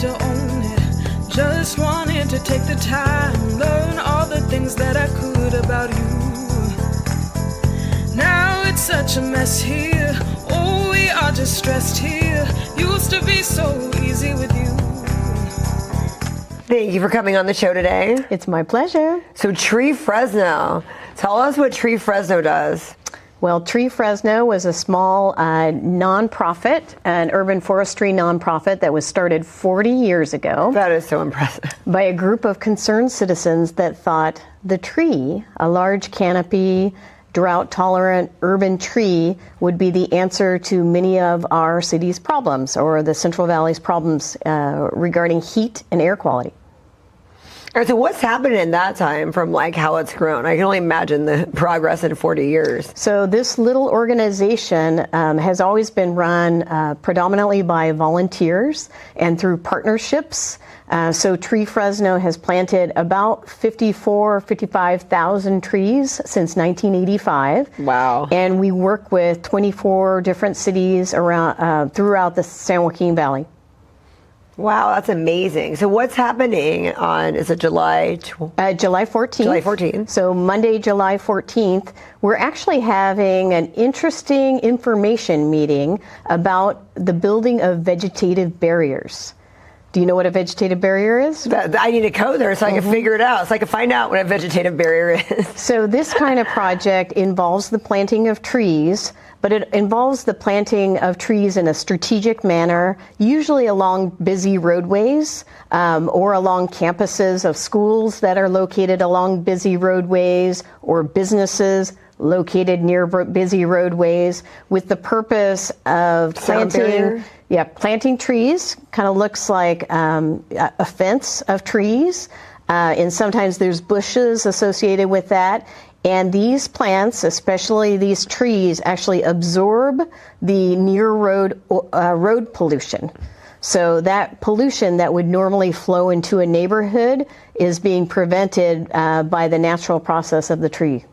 to own it. Just wanted to take the time, learn all the things that I could about you. Now it's such a mess here. Oh, we are just stressed here. Used to be so easy with you. Thank you for coming on the show today. It's my pleasure. So Tree Fresno, tell us what Tree Fresno does. Well, Tree Fresno was a small nonprofit, an urban forestry nonprofit that was started 40 years ago. That is so impressive. By a group of concerned citizens that thought the tree, a large canopy, drought-tolerant urban tree, would be the answer to many of our city's problems, or the Central Valley's problems regarding heat and air quality. All right, so what's happened in that time from like how it's grown? I can only imagine the progress in 40 years. So this little organization has always been run predominantly by volunteers and through partnerships. So Tree Fresno has planted about 55,000 trees since 1985. Wow. And we work with 24 different cities around throughout the San Joaquin Valley. Wow, that's amazing. So what's happening on, is it July 14th? July 14th. July 14th. So Monday, July 14th, we're actually having an interesting information meeting about the building of vegetative barriers. Do you know what a vegetative barrier is? I need to go there so I can figure it out, so I can find out what a vegetative barrier is. So this kind of project involves the planting of trees, but it involves the planting of trees in a strategic manner, usually along busy roadways or along campuses of schools that are located along busy roadways, or businesses located near busy roadways, with the purpose of planting trees. Kind of looks like a fence of trees, and sometimes there's bushes associated with that. And these plants, especially these trees, actually absorb the near road pollution. So that pollution that would normally flow into a neighborhood is being prevented by the natural process of the tree.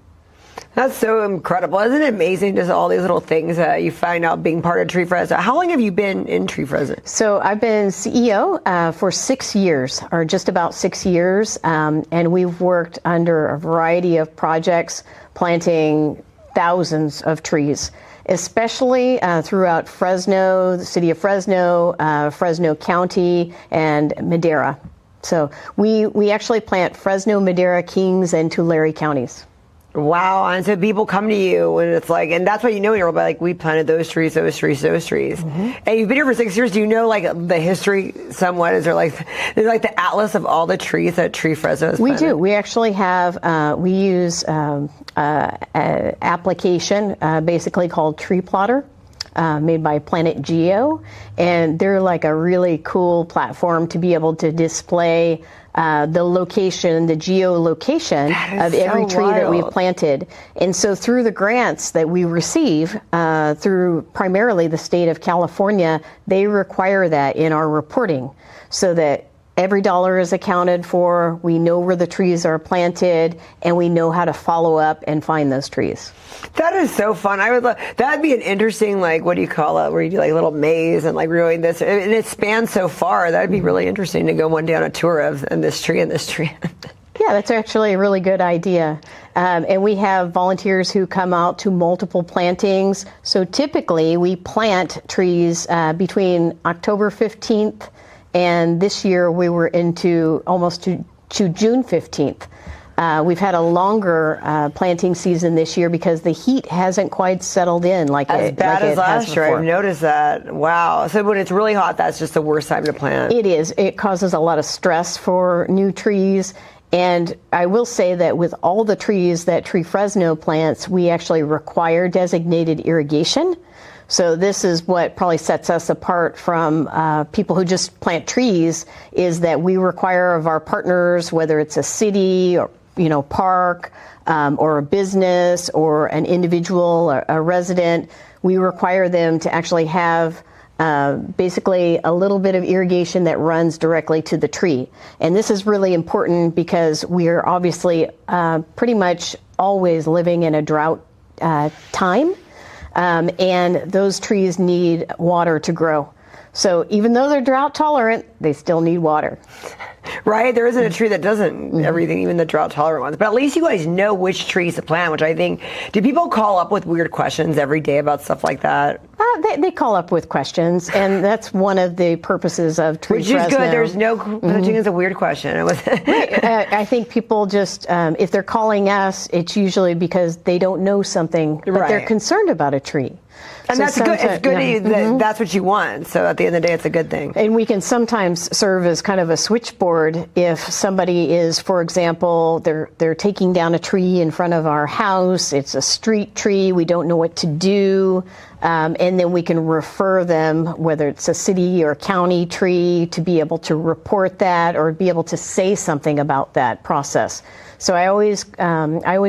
That's so incredible. Isn't it amazing, just all these little things that you find out being part of Tree Fresno? How long have you been in Tree Fresno? So I've been CEO for 6 years, or just about 6 years, and we've worked under a variety of projects, planting thousands of trees, especially throughout Fresno, the city of Fresno, Fresno County, and Madera. So we actually plant Fresno, Madera, Kings, and Tulare counties. Wow, and so people come to you and it's like, and that's what you know in your world, like we planted those trees. Mm-hmm. And you've been here for 6 years. Do you know like the history somewhat? Is there like the atlas of all the trees that Tree Fresno has planted? We do. We actually have, we use an application basically called Tree Plotter. Made by Planet Geo, and they're like a really cool platform to be able to display the location, the geolocation of every tree that we've planted. And so through the grants that we receive through primarily the state of California, they require that in our reporting so that every dollar is accounted for, we know where the trees are planted, and we know how to follow up and find those trees. That is so fun. I would love, that'd be an interesting, like, what do you call it, where you do like a little maze and like really this, and it spans so far. That'd be really interesting to go one day on a tour of and this tree and this tree. Yeah, that's actually a really good idea. And we have volunteers who come out to multiple plantings. So typically we plant trees between October 15th and this year we were into almost to June 15th. We've had a longer planting season this year because the heat hasn't quite settled in like as bad as last year. I've noticed that. Wow. So when it's really hot, that's just the worst time to plant. It is. It causes a lot of stress for new trees. And I will say that with all the trees that Tree Fresno plants, we actually require designated irrigation. So this is what probably sets us apart from people who just plant trees, is that we require of our partners, whether it's a city or park or a business or an individual or a resident, we require them to actually have basically a little bit of irrigation that runs directly to the tree. And this is really important because we are obviously pretty much always living in a drought time. And those trees need water to grow. So even though they're drought tolerant, they still need water. Right? There isn't a tree that doesn't everything, even the drought tolerant ones. But at least you guys know which trees to plant, which I think, do people call up with weird questions every day about stuff like that? They call up with questions, and that's one of the purposes of Tree Fresno. Which is good. There's no such thing as a weird question. I think people just, if they're calling us, it's usually because they don't know something, but they're concerned about a tree. And so that's good. It's good that that's what you want. So at the end of the day, it's a good thing. And we can sometimes serve as kind of a switchboard if somebody is, for example, they're taking down a tree in front of our house. It's a street tree. We don't know what to do. And then we can refer them, whether it's a city or county tree, to be able to report that or be able to say something about that process. So I always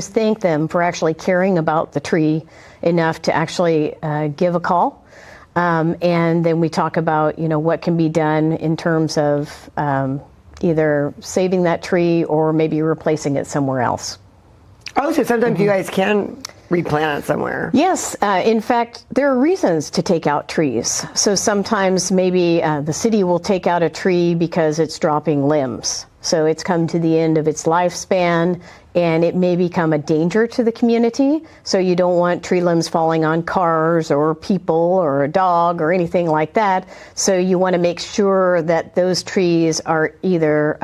thank them for actually caring about the tree enough to actually give a call. And then we talk about, what can be done in terms of either saving that tree or maybe replacing it somewhere else. Oh, so sometimes you guys can replant it somewhere. Yes. In fact, there are reasons to take out trees. So sometimes maybe the city will take out a tree because it's dropping limbs. So it's come to the end of its lifespan, and it may become a danger to the community. So you don't want tree limbs falling on cars or people or a dog or anything like that. So you want to make sure that those trees are either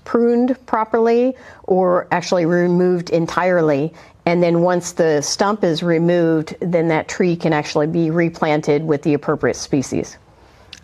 pruned properly or actually removed entirely. And then once the stump is removed, then that tree can actually be replanted with the appropriate species.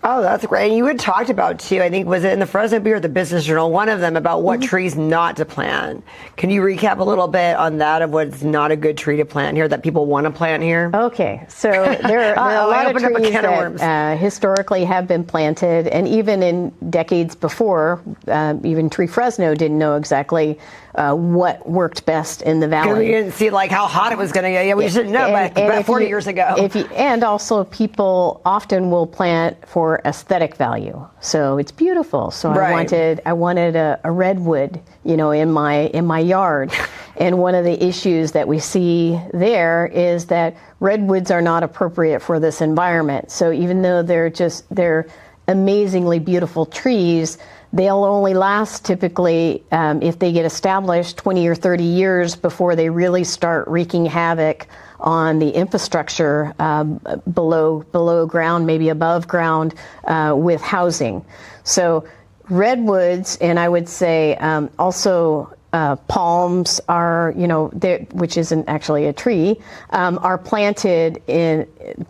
Oh, that's great. And you had talked about, too, I think, was it in the Fresno Bee or the Business Journal, one of them, about what trees not to plant. Can you recap a little bit on that, of what's not a good tree to plant here, that people want to plant here? Okay. So there are a lot of trees that historically have been planted, and even in decades before, even Tree Fresno didn't know exactly what worked best in the valley. Because we didn't see how hot it was going to get. Yeah, we just didn't know about 40 years ago. And also people often will plant for aesthetic value. So it's beautiful. So I wanted a redwood, in my yard. And one of the issues that we see there is that redwoods are not appropriate for this environment. So even though they're amazingly beautiful trees, they'll only last typically, if they get established, 20 or 30 years before they really start wreaking havoc on the infrastructure below ground, maybe above ground, with housing. So redwoods, and I would say also palms are, which isn't actually a tree, are planted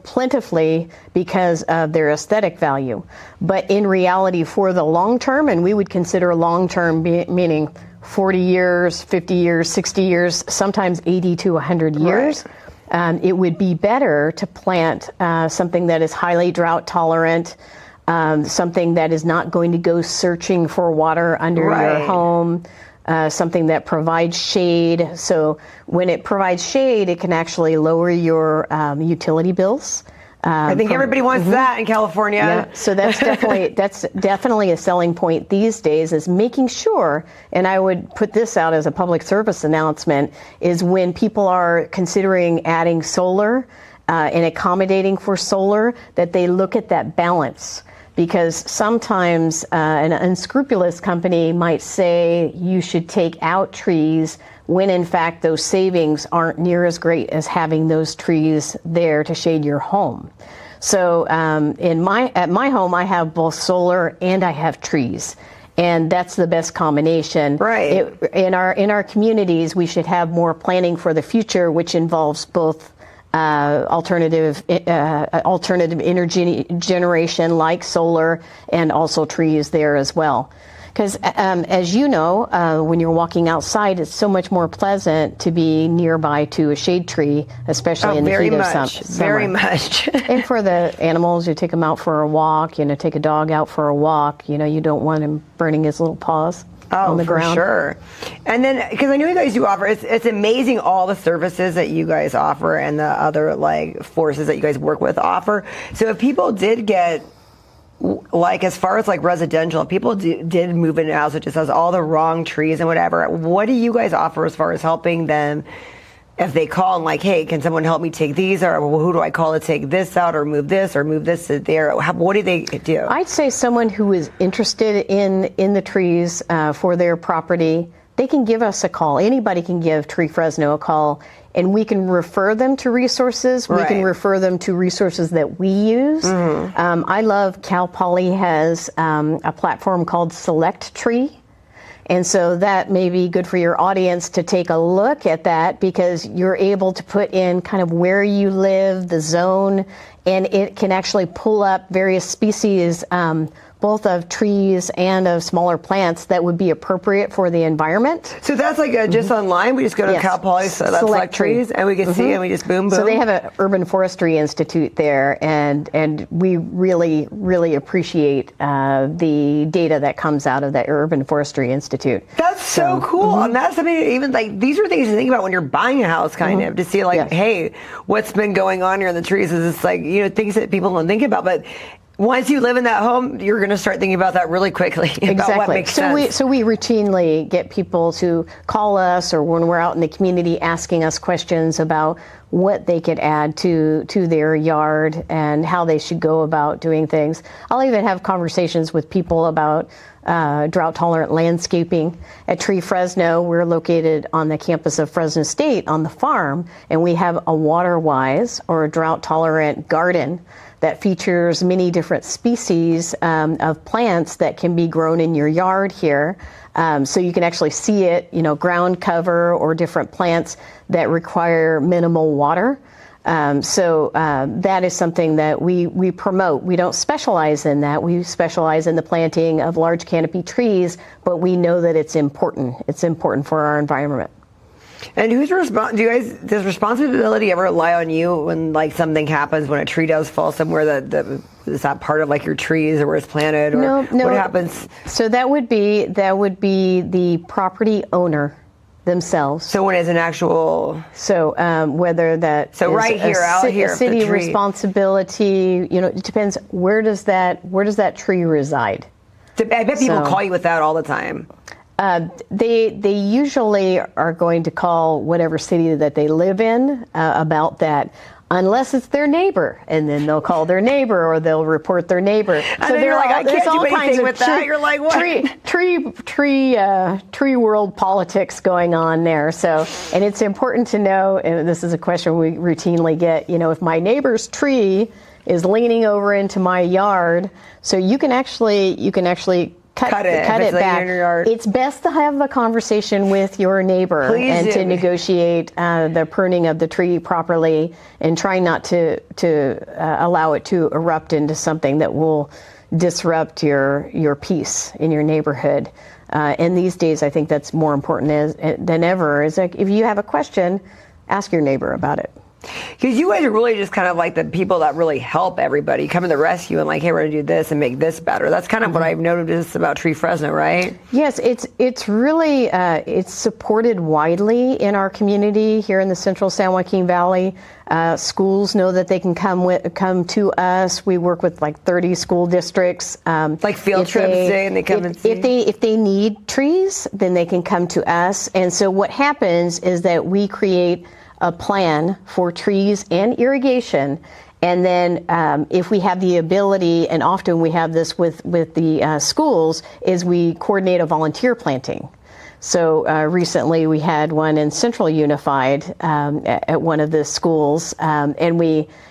plentifully because of their aesthetic value. But in reality, for the long term, and we would consider long term meaning 40 years, 50 years, 60 years, sometimes 80 to 100 years, it would be better to plant something that is highly drought tolerant, something that is not going to go searching for water under your home. Something that provides shade. So when it provides shade, it can actually lower your utility bills. I think everybody wants that in California. Yeah. So that's definitely a selling point these days, is making sure, and I would put this out as a public service announcement, is when people are considering adding solar and accommodating for solar, that they look at that balance. Because sometimes an unscrupulous company might say you should take out trees when in fact those savings aren't near as great as having those trees there to shade your home. So at my home, I have both solar and I have trees. And that's the best combination. Right. In our communities, we should have more planning for the future, which involves both alternative energy generation like solar, and also trees there as well. Because as you know, when you're walking outside, it's so much more pleasant to be nearby to a shade tree, especially in the heat of summer. Very much. And for the animals, you take them out for a walk, take a dog out for a walk, you don't want him burning his little paws. On the ground. Sure. And then, because I know you guys do offer, it's amazing all the services that you guys offer and the other forces that you guys work with offer. So if people did get, as far as residential, if people did move into a house that just has all the wrong trees and whatever, what do you guys offer as far as helping them if they call and like, hey, can someone help me take these, or well, who do I call to take this out, or move this to there? What do they do? I'd say someone who is interested in the trees for their property, they can give us a call. Anybody can give Tree Fresno a call, and we can refer them to resources. We can refer them to resources that we use. I love Cal Poly has a platform called Select Tree. And so that may be good for your audience to take a look at that, because you're able to put in kind of where you live, the zone, and it can actually pull up various species, both of trees and of smaller plants that would be appropriate for the environment. So that's like just online? We just go to Cal Poly, select trees, and we can see, and we just boom, boom? So they have an Urban Forestry Institute there, and we really, really appreciate the data that comes out of that Urban Forestry Institute. That's so cool. And that's something, even like, these are things to think about when you're buying a house, kind of, to see like, hey, what's been going on here in the trees? Is it's like, things that people don't think about, but once you live in that home, you're going to start thinking about that really quickly. About what makes sense. So we routinely get people to call us, or when we're out in the community, asking us questions about what they could add to their yard and how they should go about doing things. I'll even have conversations with people about drought-tolerant landscaping. At Tree Fresno, we're located on the campus of Fresno State on the farm, and we have a water-wise, or a drought-tolerant garden that features many different species of plants that can be grown in your yard here. So you can actually see it, ground cover or different plants that require minimal water. So that is something that we promote. We don't specialize in that. We specialize in the planting of large canopy trees, but we know that it's important. It's important for our environment. And does responsibility ever lie on you when like something happens, when a tree does fall somewhere, is that part of like your trees or where it's planted, or no. What happens? So that would be the property owner themselves. So when it's an actual, whether that so is right here, out here, a city responsibility, it depends. Where does that tree reside? I bet people call you with that all the time. They usually are going to call whatever city that they live in about that, unless it's their neighbor, and then they'll call their neighbor, or they'll report their neighbor. So they're like, I can't do anything with that. You're like, what? Tree world politics going on there. So, and it's important to know, and this is a question we routinely get, if my neighbor's tree is leaning over into my yard, so you can actually cut it back. In your yard. It's best to have a conversation with your neighbor to negotiate the pruning of the tree properly, and try not to allow it to erupt into something that will disrupt your peace in your neighborhood. And these days, I think that's more important than ever. Is like, if you have a question, ask your neighbor about it. Because you guys are really just kind of like the people that really help everybody, come to the rescue and like, hey, we're going to do this and make this better. That's kind of what I've noticed about Tree Fresno, right? Yes, it's really, it's supported widely in our community here in the central San Joaquin Valley. Schools know that they can come to us. We work with like 30 school districts. Like field trips, and they come and see? If they need trees, then they can come to us. And so what happens is that we create a plan for trees and irrigation, and then if we have the ability, and often we have this with the schools, is we coordinate a volunteer planting. So recently we had one in Central Unified at one of the schools, and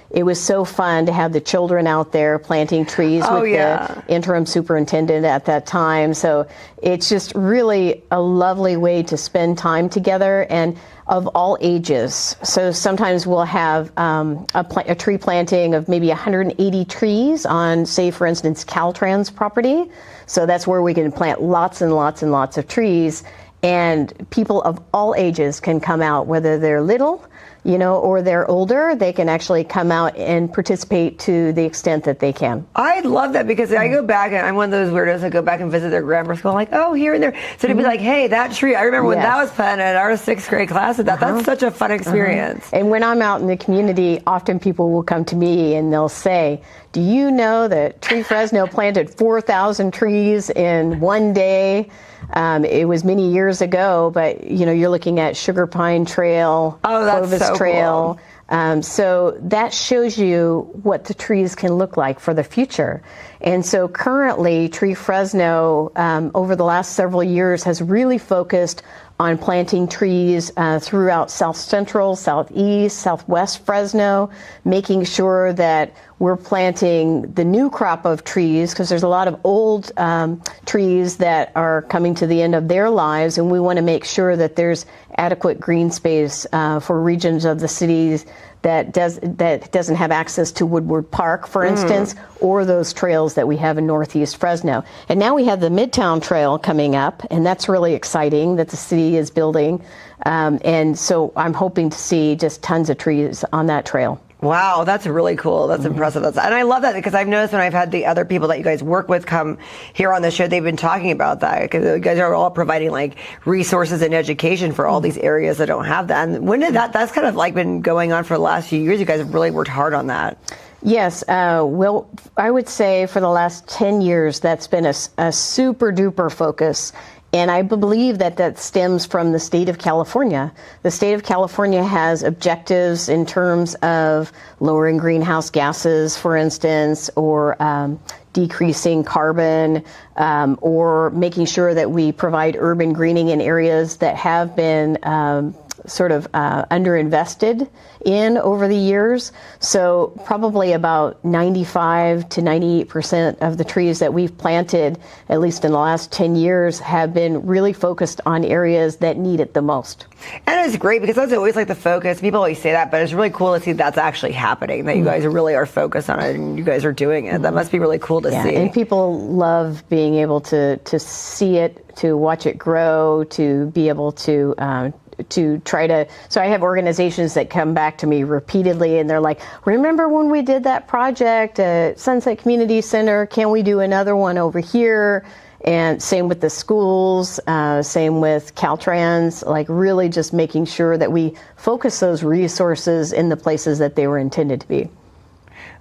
it was so fun to have the children out there planting trees with the interim superintendent at that time. So it's just really a lovely way to spend time together, and of all ages. So sometimes we'll have a tree planting of maybe 180 trees on, say, for instance, Caltrans property. So that's where we can plant lots and lots and lots of trees, and people of all ages can come out, whether they're little, or they're older. They can actually come out and participate to the extent that they can. I love that, because I go back, and I'm one of those weirdos that go back and visit their grammar school, like, oh, here and there. So to be like, hey, that tree, I remember when that was planted in our 6th grade class. That's such a fun experience. And when I'm out in the community, often people will come to me and they'll say, do you know that Tree Fresno planted 4,000 trees in one day? It was many years ago, but you're looking at Sugar Pine Trail, Clovis so Trail. Cool. So that shows you what the trees can look like for the future. And so currently, Tree Fresno, over the last several years, has really focused on planting trees throughout South Central, Southeast, Southwest Fresno, making sure that we're planting the new crop of trees, because there's a lot of old trees that are coming to the end of their lives, and we want to make sure that there's adequate green space for regions of the cities that doesn't have access to Woodward Park, for instance, or those trails that we have in Northeast Fresno. And now we have the Midtown Trail coming up, and that's really exciting that the city is building. And so I'm hoping to see just tons of trees on that trail. Wow, that's really cool. That's impressive. And I love that, because I've noticed when I've had the other people that you guys work with come here on the show, they've been talking about that, because you guys are all providing like resources and education for all these areas that don't have that. And when did that's kind of like been going on for the last few years? You guys have really worked hard on that. Yes, well, I would say for the last 10 years, that's been a super duper focus. And I believe that stems from the state of California. The state of California has objectives in terms of lowering greenhouse gases, for instance, or decreasing carbon, or making sure that we provide urban greening in areas that have been sort of underinvested in over the years. So probably about 95 to 98% of the trees that we've planted, at least in the last 10 years, have been really focused on areas that need it the most. And it's great, because that's always like the focus. People always say that, but it's really cool to see that's actually happening, that you guys really are focused on it and you guys are doing it. That must be really cool to see. And people love being able to see it, to watch it grow, to be able to try to, so I have organizations that come back to me repeatedly and they're like, remember when we did that project at Sunset Community Center? Can we do another one over here? And same with the schools, same with Caltrans, like really just making sure that we focus those resources in the places that they were intended to be.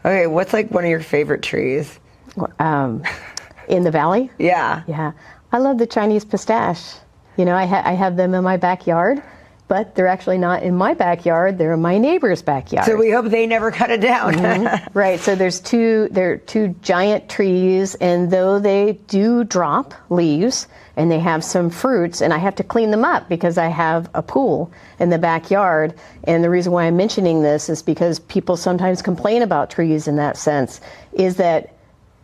Okay, what's like one of your favorite trees? In the valley? Yeah. Yeah. I love the Chinese pistache. I have them in my backyard, but they're actually not in my backyard. They're in my neighbor's backyard. So we hope they never cut it down. Right. So there are two giant trees, and though they do drop leaves and they have some fruits, and I have to clean them up because I have a pool in the backyard. And the reason why I'm mentioning this is because people sometimes complain about trees in that sense, is that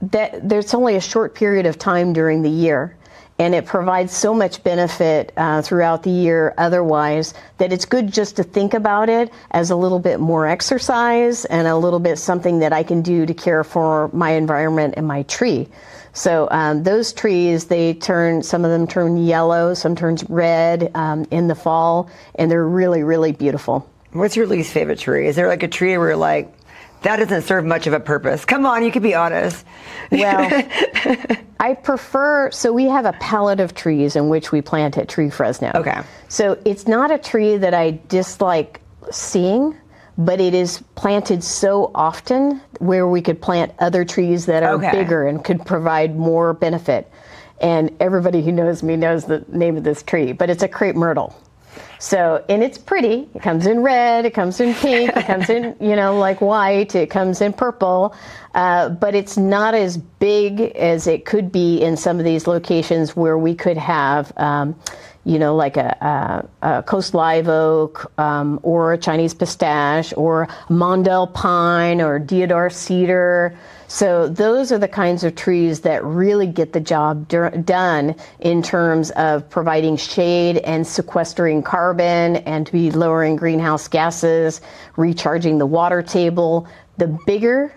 there's only a short period of time during the year. And it provides so much benefit throughout the year otherwise, that it's good just to think about it as a little bit more exercise and a little bit something that I can do to care for my environment and my tree. So those trees, some of them turn yellow, some turns red in the fall, and they're really, really beautiful. What's your least favorite tree? Is there like a tree where you're like, that doesn't serve much of a purpose? Come on, you can be honest. Well, I prefer, so we have a palette of trees in which we plant at Tree Fresno. Okay. So it's not a tree that I dislike seeing, but it is planted so often where we could plant other trees that are bigger and could provide more benefit. And everybody who knows me knows the name of this tree, but it's a crepe myrtle. So, and it's pretty. It comes in red, it comes in pink, it comes in, like white, it comes in purple, but it's not as big as it could be in some of these locations where we could have, like a coast live oak, or a Chinese pistache, or Mondel pine, or deodar cedar. So those are the kinds of trees that really get the job done in terms of providing shade and sequestering carbon and to be lowering greenhouse gases, recharging the water table. The bigger,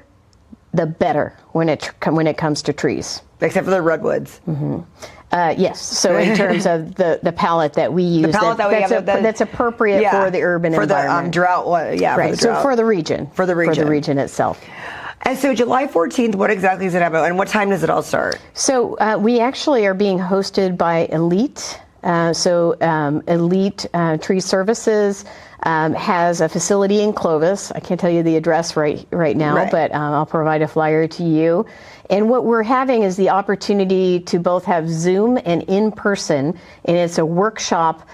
the better when it comes to trees. Except for the redwoods. Yes. So in terms of the palette that we use, that's appropriate for the urban environment. For the drought. Right. So for the region. For the region itself. And so July 14th, what exactly is it about, and what time does it all start? So we actually are being hosted by Elite Elite Tree Services has a facility in Clovis. I can't tell you the address right now, but I'll provide a flyer to you. And what we're having is the opportunity to both have Zoom and in person, and it's a workshop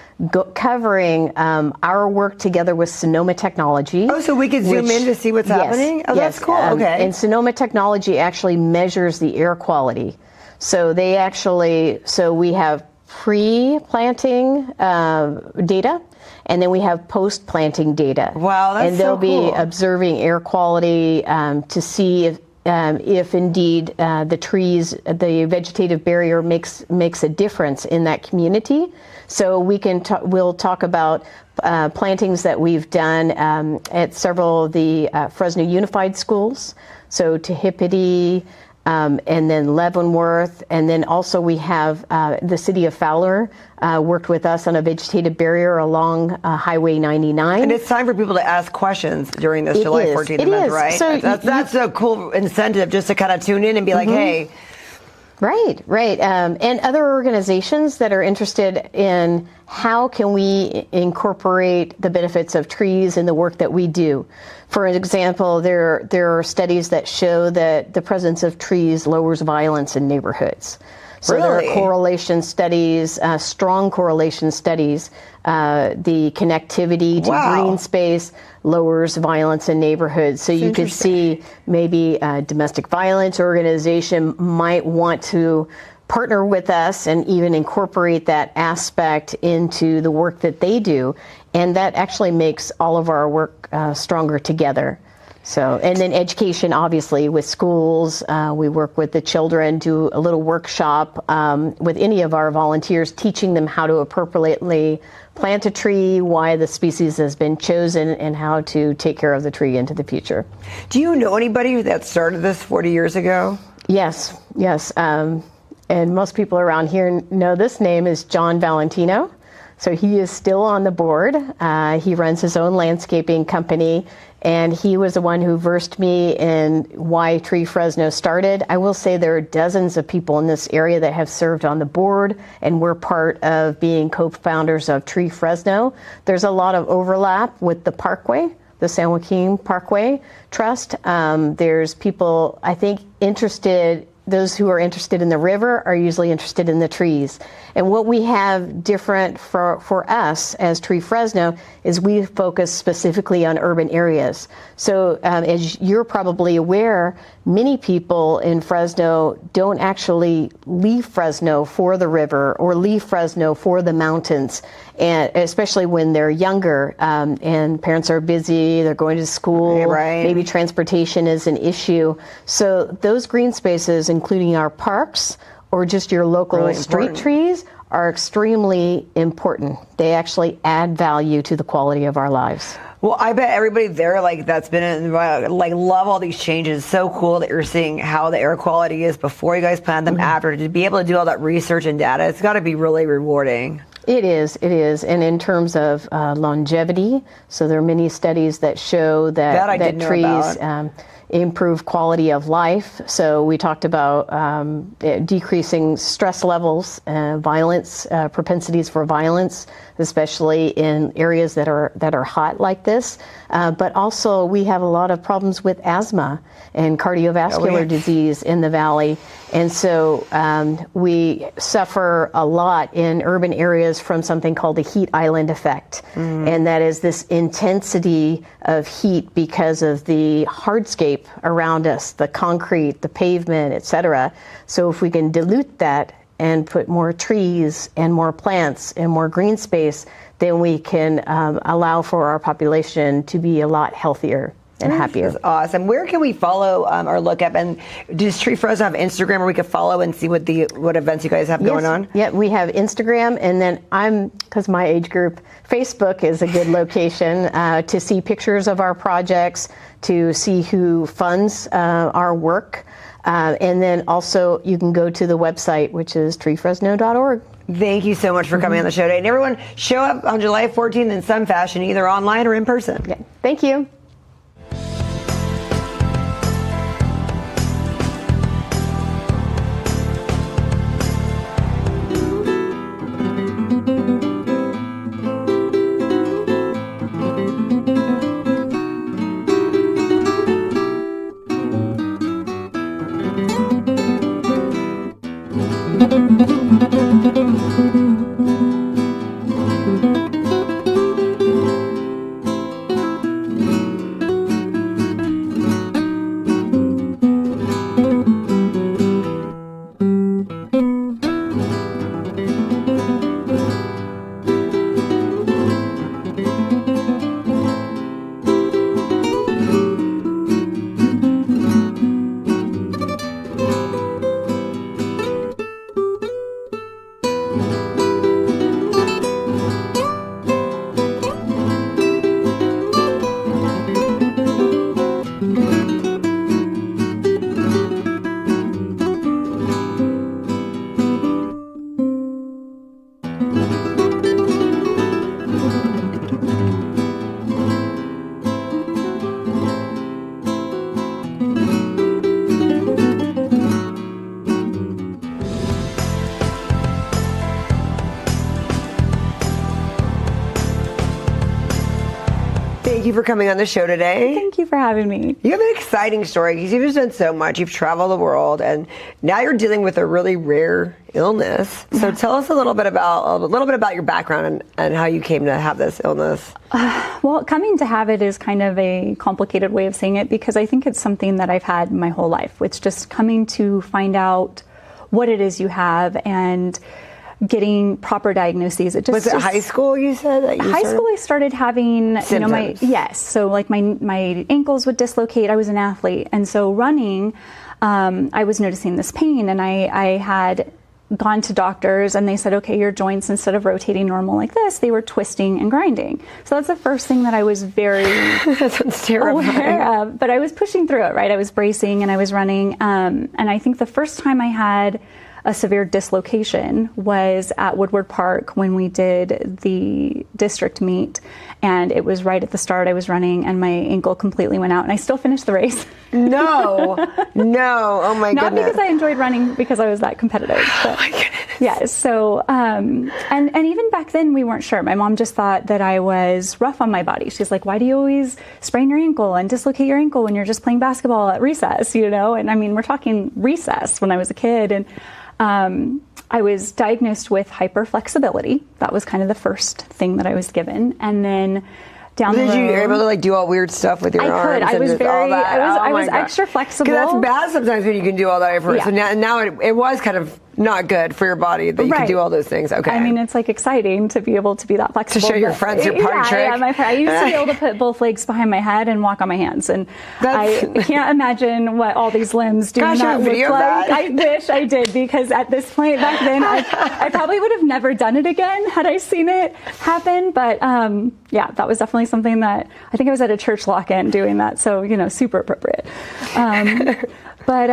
covering our work together with Sonoma Technology. Oh, so we could zoom in to see what's happening? Oh, yes, that's cool. Okay. And Sonoma Technology actually measures the air quality. So we have pre-planting data, and then we have post-planting data. Wow, that's and they'll so cool. be observing air quality to see if indeed the trees, the vegetative barrier makes a difference in that community. So we'll talk about plantings that we've done at several of the Fresno Unified schools. So Tehipity, and then Leavenworth, and then also we have the city of Fowler worked with us on a vegetative barrier along Highway 99. And it's time for people to ask questions during this July 14th event, right? So that's a cool incentive just to kind of tune in and be like, hey. Right. And other organizations that are interested in how can we incorporate the benefits of trees in the work that we do. For example, there are studies that show that the presence of trees lowers violence in neighborhoods. So there are correlation studies, strong correlation studies. The connectivity to green space lowers violence in neighborhoods. So you could see maybe a domestic violence organization might want to partner with us and even incorporate that aspect into the work that they do. And that actually makes all of our work stronger together. So, and then education, obviously, with schools. We work with the children, do a little workshop with any of our volunteers, teaching them how to appropriately plant a tree, why the species has been chosen, and how to take care of the tree into the future. Do you know anybody that started this 40 years ago? Yes. And most people around here know this name is John Valentino. So he is still on the board. He runs his own landscaping company, and he was the one who versed me in why Tree Fresno started. I will say there are dozens of people in this area that have served on the board, and we're part of being co-founders of Tree Fresno. There's a lot of overlap with the Parkway, the San Joaquin Parkway Trust. There's people, I think, interested. Those who are interested in the river are usually interested in the trees. And what we have different for us as Tree Fresno is we focus specifically on urban areas. So as you're probably aware, many people in Fresno don't actually leave Fresno for the river or leave Fresno for the mountains, and especially when they're younger and parents are busy, they're going to school, maybe transportation is an issue. So those green spaces, including our parks or just your local street trees, are extremely important. They actually add value to the quality of our lives. Well, I bet everybody there, that's been in, love all these changes. So cool that you're seeing how the air quality is before you guys plant them, after, to be able to do all that research and data. It's got to be really rewarding. It is. And in terms of longevity, so there are many studies that show that trees improve quality of life. So we talked about decreasing stress levels, violence, propensities for violence, especially in areas that are hot like this. But also we have a lot of problems with asthma and cardiovascular disease in the valley. And so we suffer a lot in urban areas from something called the heat island effect. And that is this intensity of heat because of the hardscape around us, the concrete, the pavement, etc. So if we can dilute that and put more trees and more plants and more green space, then we can allow for our population to be a lot healthier and happier. This is awesome. Where can we follow or look up? And does Tree Fresno have Instagram where we can follow and see what events you guys have going on? Yeah, we have Instagram, and then because my age group, Facebook is a good location to see pictures of our projects, to see who funds our work. And then also you can go to the website, which is treefresno.org. Thank you so much for coming on the show today. And everyone, show up on July 14th in some fashion, either online or in person. Yeah. Thank you. Thank you for coming on the show today. Thank you for having me. You have an exciting story because you've just done so much. You've traveled the world, and now you're dealing with a really rare illness. So tell us a little bit about your background and how you came to have this illness. Well, coming to have it is kind of a complicated way of saying it because I think it's something that I've had my whole life. It's just coming to find out what it is you have and getting proper diagnoses. Was it high school you said? High school I started having, symptoms. So like my ankles would dislocate. I was an athlete. And so running, I was noticing this pain, and I had gone to doctors and they said, okay, your joints, instead of rotating normal like this, they were twisting and grinding. So that's the first thing that I was very aware of, but I was pushing through it, right? I was bracing and I was running. And I think the first time I had a severe dislocation was at Woodward Park when we did the district meet, and it was right at the start. I was running and my ankle completely went out, and I still finished the race. No, oh my goodness. Not because I enjoyed running, because I was that competitive. But, oh my goodness. Yeah, so, and even back then we weren't sure. My mom just thought that I was rough on my body. She's like, why do you always sprain your ankle and dislocate your ankle when you're just playing basketball at recess, you know? And I mean, we're talking recess when I was a kid. And I was diagnosed with hyperflexibility. That was kind of the first thing that I was given. And then down the road, you were able to like do all weird stuff with your arms? I was very, I was God. extra flexible. Because that's bad sometimes when you can do all that effort. Yeah. So now it was kind of not good for your body that you can do all those things. Okay. I mean, it's like exciting to be able to be that flexible. To show your friends your party trick. Yeah, I used to be able to put both legs behind my head and walk on my hands. And I can't imagine what all these limbs do not look like. I wish I did, because at this point back then, I probably would have never done it again had I seen it happen. But yeah, that was definitely something that I think I was at a church lock-in doing that. So, you know, super appropriate. But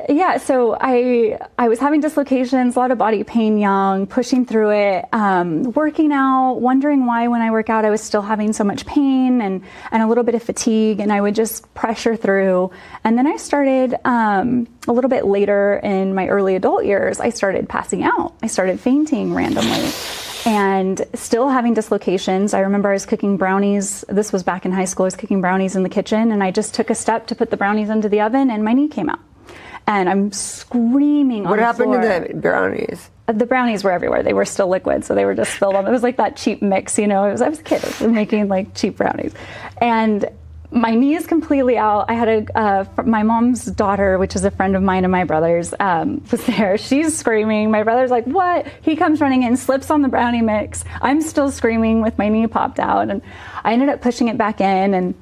yeah, so I was having dislocations, a lot of body pain young, pushing through it, working out, wondering why when I work out I was still having so much pain and a little bit of fatigue, and I would just pressure through. And then I started, a little bit later in my early adult years, I started passing out. I started fainting randomly. And still having dislocations. I remember I was cooking brownies. This was back in high school. I was cooking brownies in the kitchen, and I just took a step to put the brownies into the oven, and my knee came out. And I'm screaming on the floor. What happened to the brownies? The brownies were everywhere. They were still liquid, so they were just spilled on. It was like that cheap mix, you know. I was a kid. I was making like cheap brownies. And my knee is completely out. I had my mom's daughter, which is a friend of mine and my brother's, was there. She's screaming. My brother's like, what? He comes running in, slips on the brownie mix. I'm still screaming with my knee popped out. And I ended up pushing it back in, and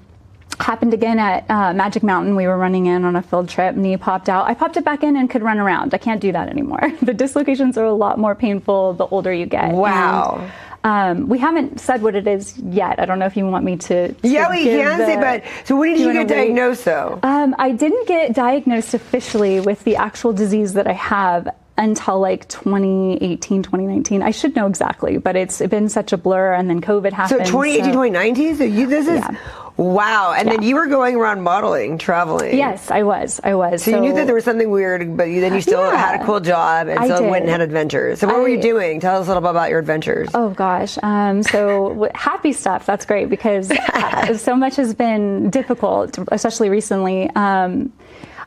happened again at Magic Mountain. We were running in on a field trip, knee popped out. I popped it back in and could run around. I can't do that anymore. The dislocations are a lot more painful the older you get. Wow. And, we haven't said what it is yet. I don't know if you want me to yeah, we can say, but so when did you get diagnosed though? I didn't get diagnosed officially with the actual disease that I have until like 2018, 2019. I should know exactly, but it's been such a blur, and then COVID happened. So 2018, 2019? So this is... Yeah. Wow. And then you were going around modeling, traveling. Yes, I was. So you knew that there was something weird, but then you still had a cool job and still went and had adventures. So what were you doing? Tell us a little bit about your adventures. Oh, gosh. So happy stuff. That's great, because so much has been difficult, especially recently.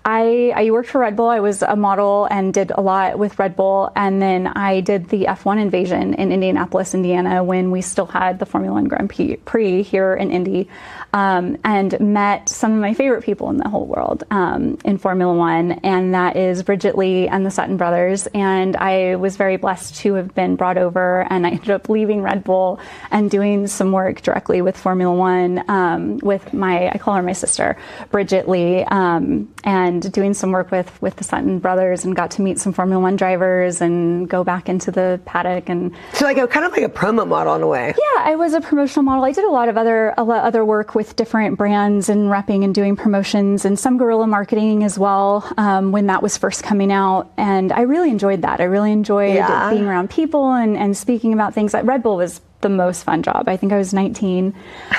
I worked for Red Bull. I was a model and did a lot with Red Bull. And then I did the F1 invasion in Indianapolis, Indiana, when we still had the Formula One Grand Prix here in Indy, and met some of my favorite people in the whole world in Formula One. And that is Bridget Lee and the Sutton brothers. And I was very blessed to have been brought over, and I ended up leaving Red Bull and doing some work directly with Formula One with I call her my sister, Bridget Lee, and doing some work with the Sutton brothers, and got to meet some Formula One drivers and go back into the paddock. And so like kind of like a promo model in a way. Yeah, I was a promotional model. I did a lot of other work with different brands and repping and doing promotions and some guerrilla marketing as well when that was first coming out. And I really enjoyed that. I really enjoyed being around people and speaking about things. Red Bull was the most fun job. I think I was 19,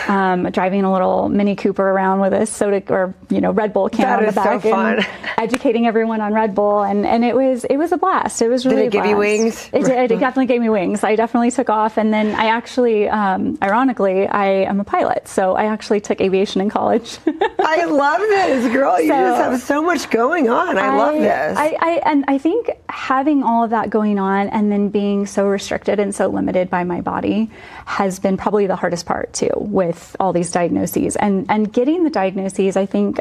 driving a little Mini Cooper around with a soda or Red Bull can on the back, so and educating everyone on Red Bull, and it was a blast. It was really. Did it give you wings? It definitely gave me wings. I definitely took off, and then I actually, ironically, I am a pilot, so I actually took aviation in college. I love this, girl. You just have so much going on. I love this. And I think having all of that going on, and then being so restricted and so limited by my body, has been probably the hardest part too, with all these diagnoses, and getting the diagnoses, I think,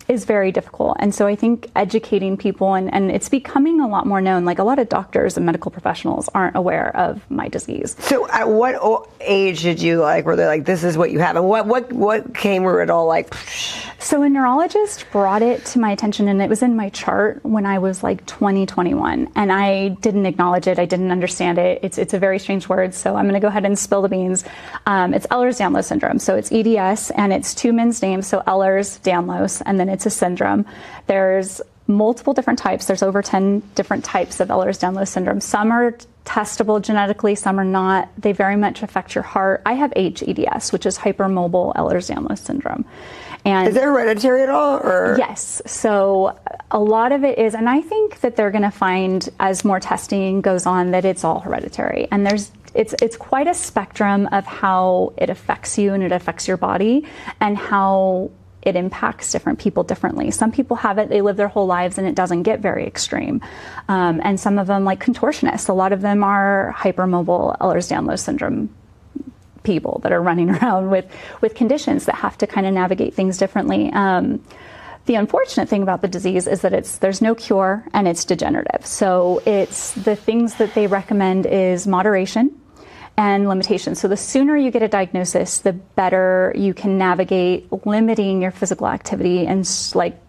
is very difficult. And so I think educating people, and it's becoming a lot more known. Like, a lot of doctors and medical professionals aren't aware of my disease. So at what age did you were they like, this is what you have? And what came where it all like? So a neurologist brought it to my attention, and it was in my chart when I was like 20, 21. And I didn't acknowledge it. I didn't understand it. It's a very strange word. So I'm going to go ahead and spill the beans. It's Ehlers-Danlos syndrome. So it's EDS, and it's two men's names. So Ehlers-Danlos, and then it's a syndrome. There's multiple different types. There's over 10 different types of Ehlers-Danlos syndrome. Some are testable genetically, some are not. They very much affect your heart. I have HEDS, which is hypermobile Ehlers-Danlos syndrome. And is it hereditary at all? Or? Yes. So a lot of it is, and I think that they're going to find, as more testing goes on, that it's all hereditary. And it's quite a spectrum of how it affects you and it affects your body, and how it impacts different people differently. Some people have it, they live their whole lives, and it doesn't get very extreme. And some of them, like contortionists, a lot of them are hypermobile Ehlers-Danlos syndrome people that are running around with conditions that have to kind of navigate things differently. The unfortunate thing about the disease is that there's no cure, and it's degenerative. So it's the things that they recommend is moderation and limitations. So the sooner you get a diagnosis, the better you can navigate limiting your physical activity and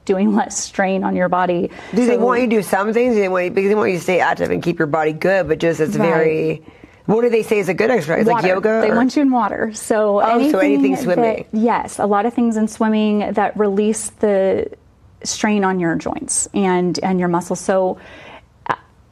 doing less strain on your body. Do they want you to do some things? Because they want you to stay active and keep your body good, but just it's very. What do they say is a good exercise? Water. Like yoga? They want you in water. So anything swimming. Yes, a lot of things in swimming that release the strain on your joints and your muscles. So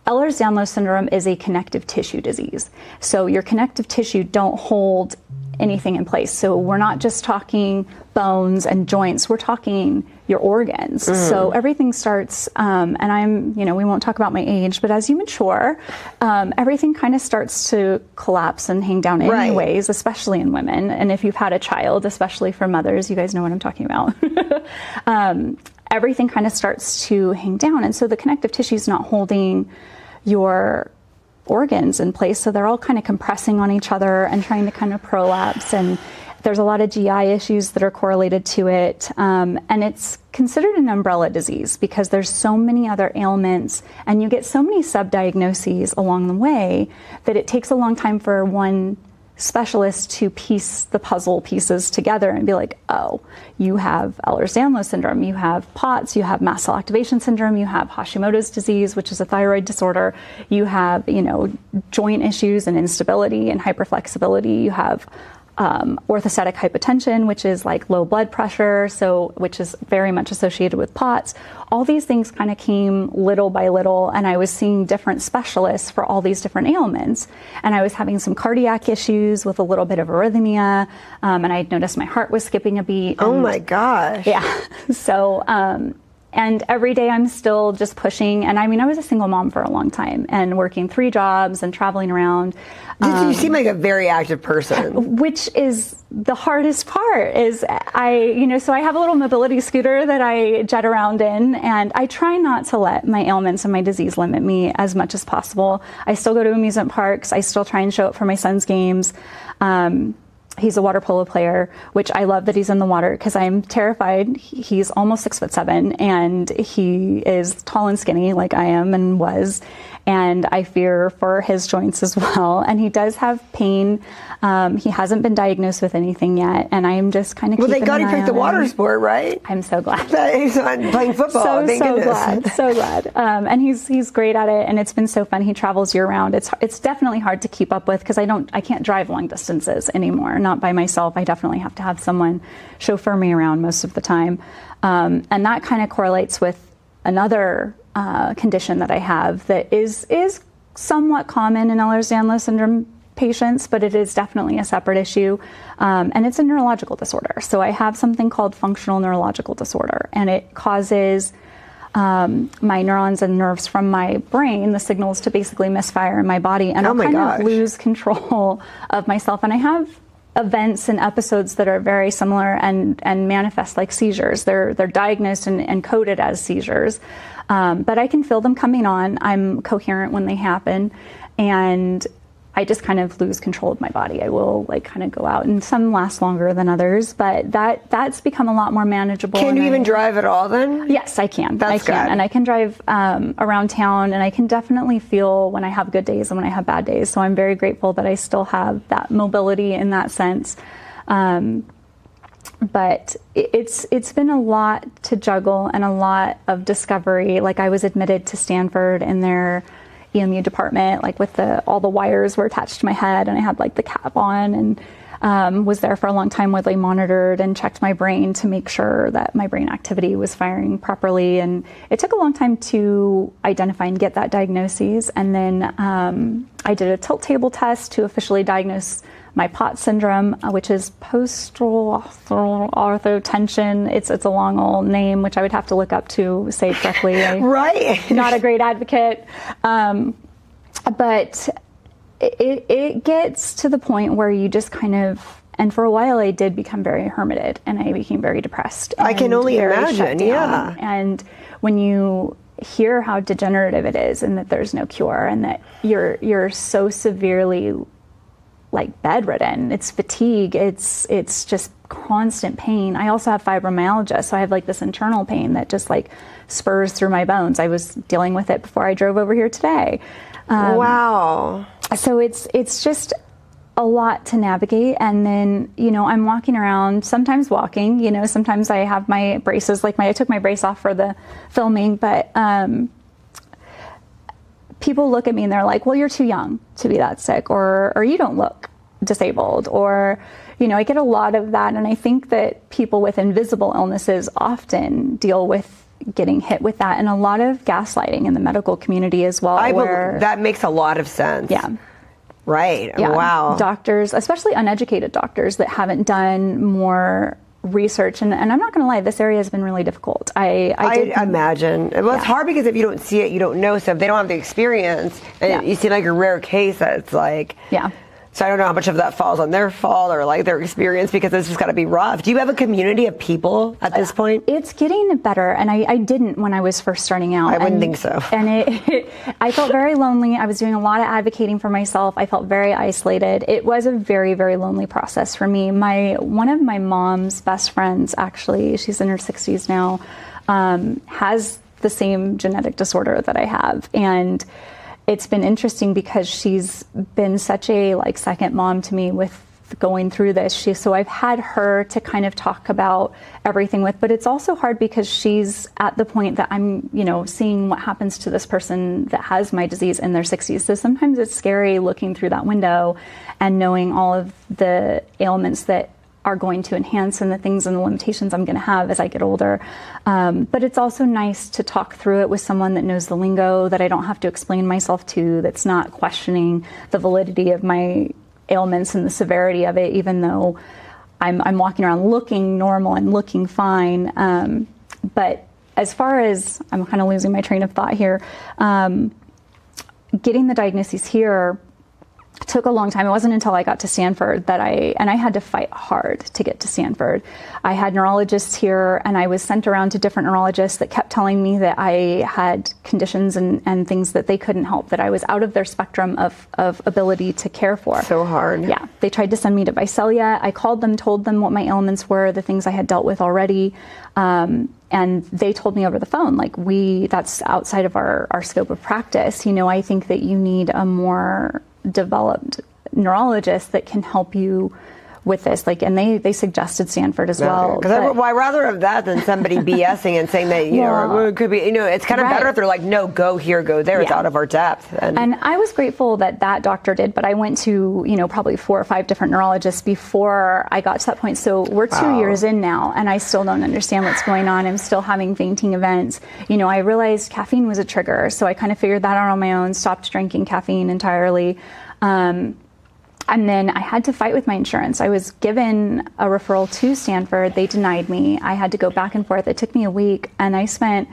Ehlers-Danlos syndrome is a connective tissue disease. So your connective tissue don't hold anything in place. So we're not just talking bones and joints, we're talking your organs. So everything starts, and we won't talk about my age, but as you mature, everything kind of starts to collapse and hang down anyways, especially in women. And if you've had a child, especially for mothers, you guys know what I'm talking about. Everything kind of starts to hang down. And so the connective tissue is not holding your organs in place. So they're all kind of compressing on each other and trying to kind of prolapse. And there's a lot of GI issues that are correlated to it. And it's considered an umbrella disease because there's so many other ailments, and you get so many subdiagnoses along the way that it takes a long time for one specialist to piece the puzzle pieces together and be like, oh, you have Ehlers-Danlos syndrome, you have POTS, you have mast cell activation syndrome, you have Hashimoto's disease, which is a thyroid disorder, you have, joint issues and instability and hyperflexibility, you have orthostatic hypotension, which is like low blood pressure, which is very much associated with POTS. All these things kind of came little by little, and I was seeing different specialists for all these different ailments. And I was having some cardiac issues with a little bit of arrhythmia, and I noticed my heart was skipping a beat. Oh my gosh. Yeah. So And every day I'm still just pushing. And I mean, I was a single mom for a long time and working 3 jobs and traveling around. You seem like a very active person. Which is the hardest part is so I have a little mobility scooter that I jet around in, and I try not to let my ailments and my disease limit me as much as possible. I still go to amusement parks. I still try and show up for my son's games. He's a water polo player, which I love that he's in the water because I'm terrified. He's almost 6'7", and he is tall and skinny like I am and was. And I fear for his joints as well. And he does have pain. He hasn't been diagnosed with anything yet. And I'm just kind of keeping an eye on him. Well, thank God he picked the water sport, right? I'm so glad. He's not playing football. Thank goodness. So glad. And he's great at it. And it's been so fun. He travels year round. It's definitely hard to keep up with because I can't drive long distances anymore. Not by myself. I definitely have to have someone chauffeur me around most of the time. And that kind of correlates with another condition that I have that is somewhat common in Ehlers-Danlos syndrome patients, but it is definitely a separate issue, and it's a neurological disorder. So I have something called functional neurological disorder, and it causes my neurons and nerves from my brain, the signals, to basically misfire in my body, and I'll kind of lose control of myself. And I have events and episodes that are very similar and manifest like seizures. They're diagnosed and coded as seizures. But I can feel them coming on. I'm coherent when they happen, and I just kind of lose control of my body. I will kind of go out, and some last longer than others, but that's become a lot more manageable. Can you even drive at all then? Yes, I can. That's good. And I can drive around town, and I can definitely feel when I have good days and when I have bad days. So I'm very grateful that I still have that mobility in that sense. But it's been a lot to juggle and a lot of discovery. Like, I was admitted to Stanford in their EMU department, with all the wires were attached to my head, and I had the cap on, and was there for a long time where they monitored and checked my brain to make sure that my brain activity was firing properly. And it took a long time to identify and get that diagnosis. And then I did a tilt table test to officially diagnose my POTS syndrome, which is postural orthotension. It's a long old name, which I would have to look up to say correctly. Right. Not a great advocate. But it gets to the point where you just kind of, and for a while I did become very hermited, and I became very depressed. I can only imagine, yeah. And when you hear how degenerative it is and that there's no cure and that you're so severely bedridden, it's fatigue, it's just constant pain. I also have fibromyalgia, so I have this internal pain that just spurs through my bones. I was dealing with it before I drove over here today. Wow. So it's just a lot to navigate. And then, I'm walking around, sometimes walking, sometimes I have my braces, I took my brace off for the filming, but people look at me and they're like, well, you're too young to be that sick, or you don't look disabled, or, I get a lot of that. And I think that people with invisible illnesses often deal with getting hit with that, and a lot of gaslighting in the medical community as well. That makes a lot of sense. Yeah. Right. Yeah. Wow. Doctors, especially uneducated doctors that haven't done more research, and I'm not going to lie, this area has been really difficult. I imagine. Well, it's hard because if you don't see it, you don't know. So if they don't have the experience, and you seem like a rare case, that's yeah. So I don't know how much of that falls on their fault or their experience, because it's just got to be rough. Do you have a community of people at this point? It's getting better, and I didn't when I was first starting out. I wouldn't think so. And I felt very lonely. I was doing a lot of advocating for myself. I felt very isolated. It was a very, very lonely process for me. One of my mom's best friends, actually, she's in her 60s now, has the same genetic disorder that I have, and it's been interesting because she's been such a second mom to me with going through this. So I've had her to kind of talk about everything with, but it's also hard because she's at the point that I'm, seeing what happens to this person that has my disease in their 60s. So sometimes it's scary looking through that window and knowing all of the ailments that are going to enhance and the things and the limitations I'm going to have as I get older. But it's also nice to talk through it with someone that knows the lingo, that I don't have to explain myself to, that's not questioning the validity of my ailments and the severity of it, even though I'm walking around looking normal and looking fine. But as far as, I'm kind of losing my train of thought here, getting the diagnoses here took a long time. It wasn't until I got to Stanford that I had to fight hard to get to Stanford. I had neurologists here, and I was sent around to different neurologists that kept telling me that I had conditions and things that they couldn't help, that I was out of their spectrum of ability to care for. So hard. Yeah. They tried to send me to Visalia. I called them, told them what my ailments were, the things I had dealt with already. And they told me over the phone, like, that's outside of our scope of practice. I think that you need a more developed neurologist that can help you with this, and they suggested Stanford as well. Because I'd rather have that than somebody BSing and saying that it could be. It's kind of better if they're like, no, go here, go there. It's out of our depth. And I was grateful that doctor did, but I went to probably 4 or 5 different neurologists before I got to that point. So we're 2 years in now, and I still don't understand what's going on. I'm still having fainting events. I realized caffeine was a trigger, so I kind of figured that out on my own. Stopped drinking caffeine entirely. And then I had to fight with my insurance. I was given a referral to Stanford. They denied me. I had to go back and forth. It took me a week, and I spent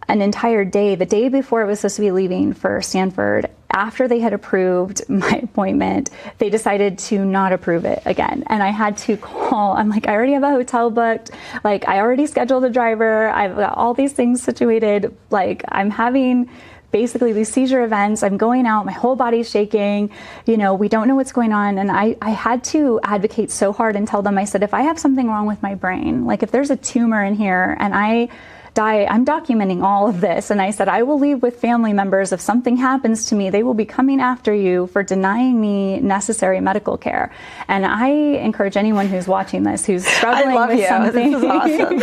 an entire day, the day before I was supposed to be leaving for Stanford, after they had approved my appointment, they decided to not approve it again. And I had to call. I'm like, I already have a hotel booked. I already scheduled a driver. I've got all these things situated. I'm having basically these seizure events. I'm going out, my whole body's shaking, we don't know what's going on. And I had to advocate so hard and tell them, I said, if I have something wrong with my brain, if there's a tumor in here and I die, I'm documenting all of this. And I said, I will leave with family members. If something happens to me, they will be coming after you for denying me necessary medical care. And I encourage anyone who's watching this, who's struggling with something. This is awesome.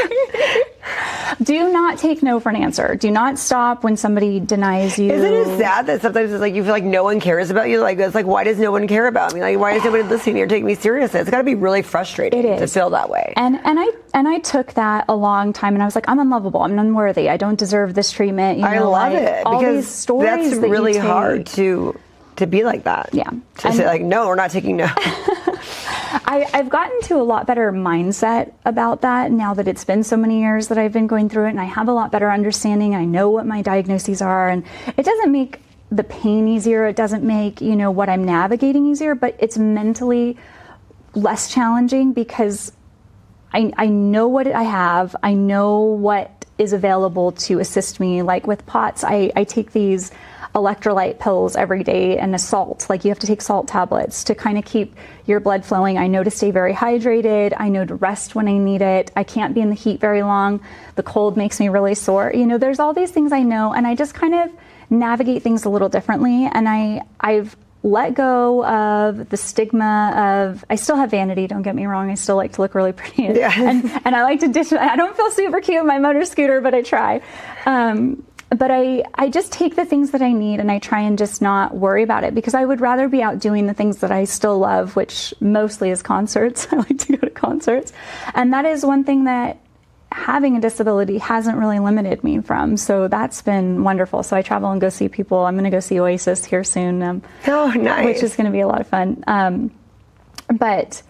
Do not take no for an answer. Do not stop when somebody denies you. Isn't it sad that sometimes it's you feel like no one cares about you? It's why does no one care about me? Why is nobody listening or taking me seriously? It's got to be really frustrating to feel that way. And I took that a long time, and I was like, I'm unlovable. I'm unworthy. I don't deserve this treatment. I love it all because these stories that's really hard to be like that. Yeah. To say no, we're not taking no. I've gotten to a lot better mindset about that now that it's been so many years that I've been going through it, and I have a lot better understanding. I know what my diagnoses are, and it doesn't make the pain easier. It doesn't make, what I'm navigating easier, but it's mentally less challenging because I know what I have. I know what is available to assist me. With POTS, I take these electrolyte pills every day and a salt. You have to take salt tablets to kind of keep your blood flowing. I know to stay very hydrated. I know to rest when I need it. I can't be in the heat very long. The cold makes me really sore. There's all these things I know, and I just kind of navigate things a little differently. And I've let go of the stigma of, I still have vanity, don't get me wrong. I still like to look really pretty. Yeah. And I like to dish. I don't feel super cute on my motor scooter, but I try. But I just take the things that I need, and I try and just not worry about it, because I would rather be out doing the things that I still love, which mostly is concerts. I like to go to concerts. And that is one thing that having a disability hasn't really limited me from. So that's been wonderful. So I travel and go see people. I'm going to go see Oasis here soon. Oh, nice. Which is going to be a lot of fun. But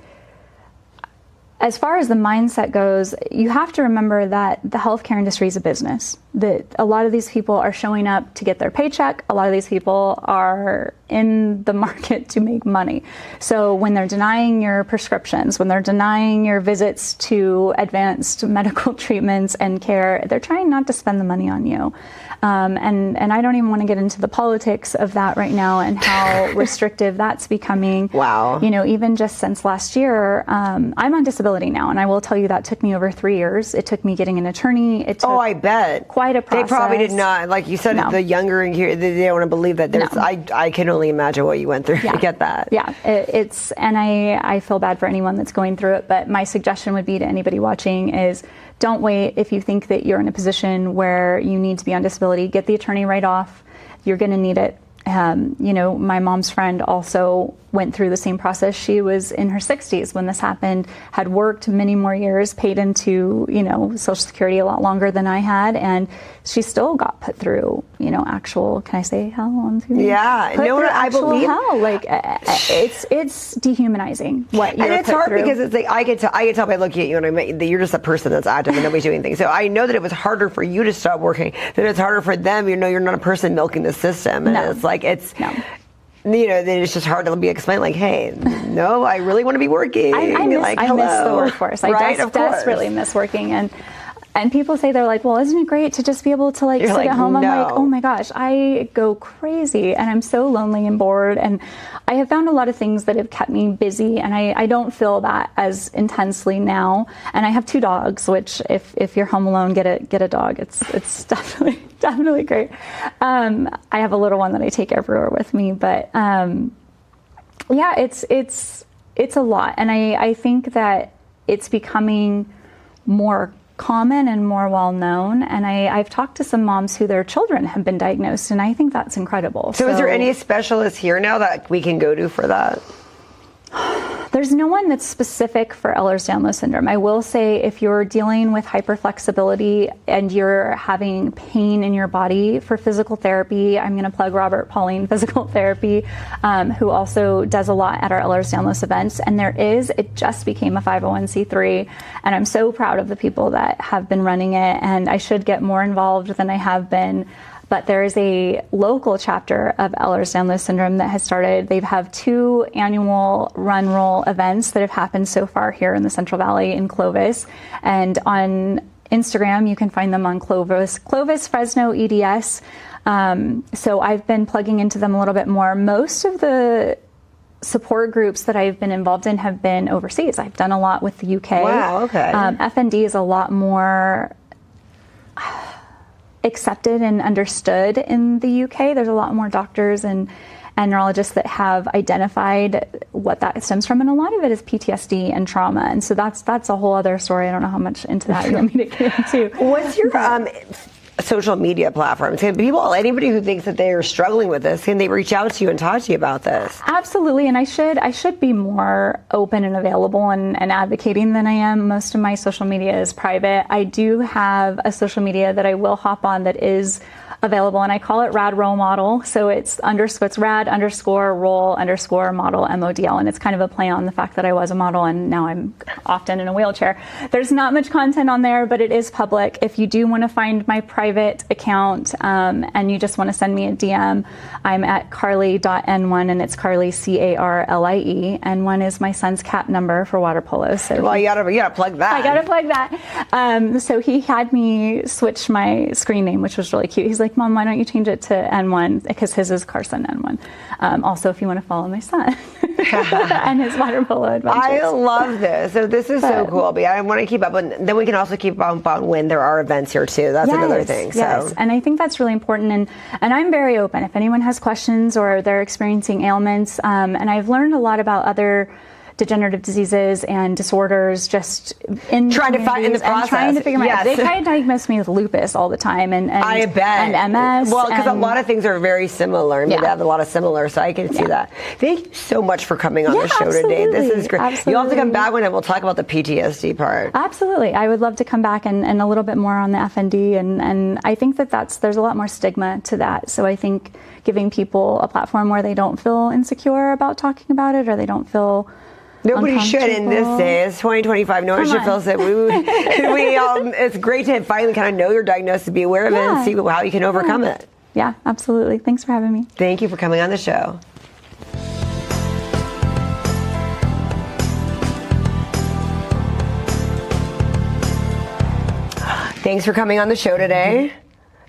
as far as the mindset goes, you have to remember that the healthcare industry is a business. That a lot of these people are showing up to get their paycheck. A lot of these people are in the market to make money. So when they're denying your prescriptions, when they're denying your visits to advanced medical treatments and care, they're trying not to spend the money on you. And I don't even want to get into the politics of that right now and how restrictive that's becoming. Wow. Even just since last year, I'm on disability now, and I will tell you that took me over 3 years. It took me getting an attorney. It took I bet. quite a process. They probably did not, like you said, the younger in here, they don't want to believe that. There's, I can only imagine what you went through to get that. Yeah, and I feel bad for anyone that's going through it, but my suggestion would be to anybody watching is don't wait. If you think that you're in a position where you need to be on disability, get the attorney right off. You're going to need it. My mom's friend also went through the same process. She was in her 60s when this happened, had worked many more years, paid into, Social Security a lot longer than I had, and she still got put through, actual, can I say hell on TV? Yeah. Put No, through I actual believe. hell. Like, it's dehumanizing what you're And it's put hard through. because it's like, I could tell by looking at you and I met that you're just a person that's active and nobody's doing things. So I know that it was harder for you to stop working, that it's harder for them, you're not a person milking the system. And No. it's like, No. Then it's just hard to be explained, like, hey, no, I really want to be working. I miss the workforce. I desperately miss working. And people say, they're like, well, isn't it great to just be able to sit like, at home? no. I'm like, oh my gosh, I go crazy and I'm so lonely and bored. And I have found a lot of things that have kept me busy, and I don't feel that as intensely now. And I have 2 dogs, which if you're home alone, get a dog. It's definitely great. I have a little one that I take everywhere with me, but yeah, it's a lot. And I think that it's becoming more common and more well known, and I've talked to some moms who their children have been diagnosed, and I think that's incredible. So is there any specialists here now that we can go to for that? There's no one that's specific for Ehlers-Danlos syndrome. I will say, if you're dealing with hyperflexibility and you're having pain in your body, for physical therapy, I'm going to plug Robert Pauline Physical Therapy, who also does a lot at our Ehlers-Danlos events. And it just became a 501c3, and I'm so proud of the people that have been running it, and I should get more involved than I have been. But there is a local chapter of Ehlers-Danlos syndrome that has started. They have 2 annual run-roll events that have happened so far here in the Central Valley in Clovis. And on Instagram, you can find them on Clovis Fresno EDS. So I've been plugging into them a little bit more. Most of the support groups that I've been involved in have been overseas. I've done a lot with the UK. Wow, okay. FND is a lot more accepted and understood in the UK. There's a lot more doctors and neurologists that have identified what that stems from, and a lot of it is PTSD and trauma. And so that's a whole other story. I don't know how much into that you want me to get into. What's your social media platforms? Can anybody who thinks that they are struggling with this, can they reach out to you and talk to you about this? Absolutely, and I should be more open and available and advocating than I am. Most of my social media is private. I do have a social media that I will hop on that is available, and I call it Rad Role Model. So it's rad_role_model MODL, and it's kind of a play on the fact that I was a model and now I'm often in a wheelchair. There's not much content on there, but it is public. If you do want to find my private account and you just want to send me a DM, I'm at carlie.n1, and it's Carlie CARLIE. N1 is my son's cap number for water polo. So Well, you gotta plug that. I gotta plug that. So he had me switch my screen name, which was really cute. He's like, Mom, why don't you change it to N1? Because his is Carson N1. Also, if you want to follow my son and his water polo adventures. I love this. So this is so cool. But I want to keep up, and then we can also keep up on when there are events here too. That's another thing. Yes, and I think that's really important. And I'm very open. If anyone has questions or they're experiencing ailments, and I've learned a lot about other degenerative diseases and disorders just in trying to find in the process. Trying to figure yes. out. They try to diagnose me with lupus all the time, and I bet. and MS. Well, because a lot of things are very similar, and they have a lot of similar, so I can see that. Thank you so much for coming on the show today. This is great. Absolutely. You'll have to come back when we'll talk about the PTSD part. Absolutely, I would love to come back and a little bit more on the FND, and I think there's a lot more stigma to that. So I think giving people a platform where they don't feel insecure about talking about it, or they don't feel Nobody should in this day. It's 2025. No one should feel that it's great to finally kind of know your diagnosis, be aware of it, and see how you can overcome it. Yeah, absolutely. Thanks for having me. Thank you for coming on the show. Thanks for coming on the show today.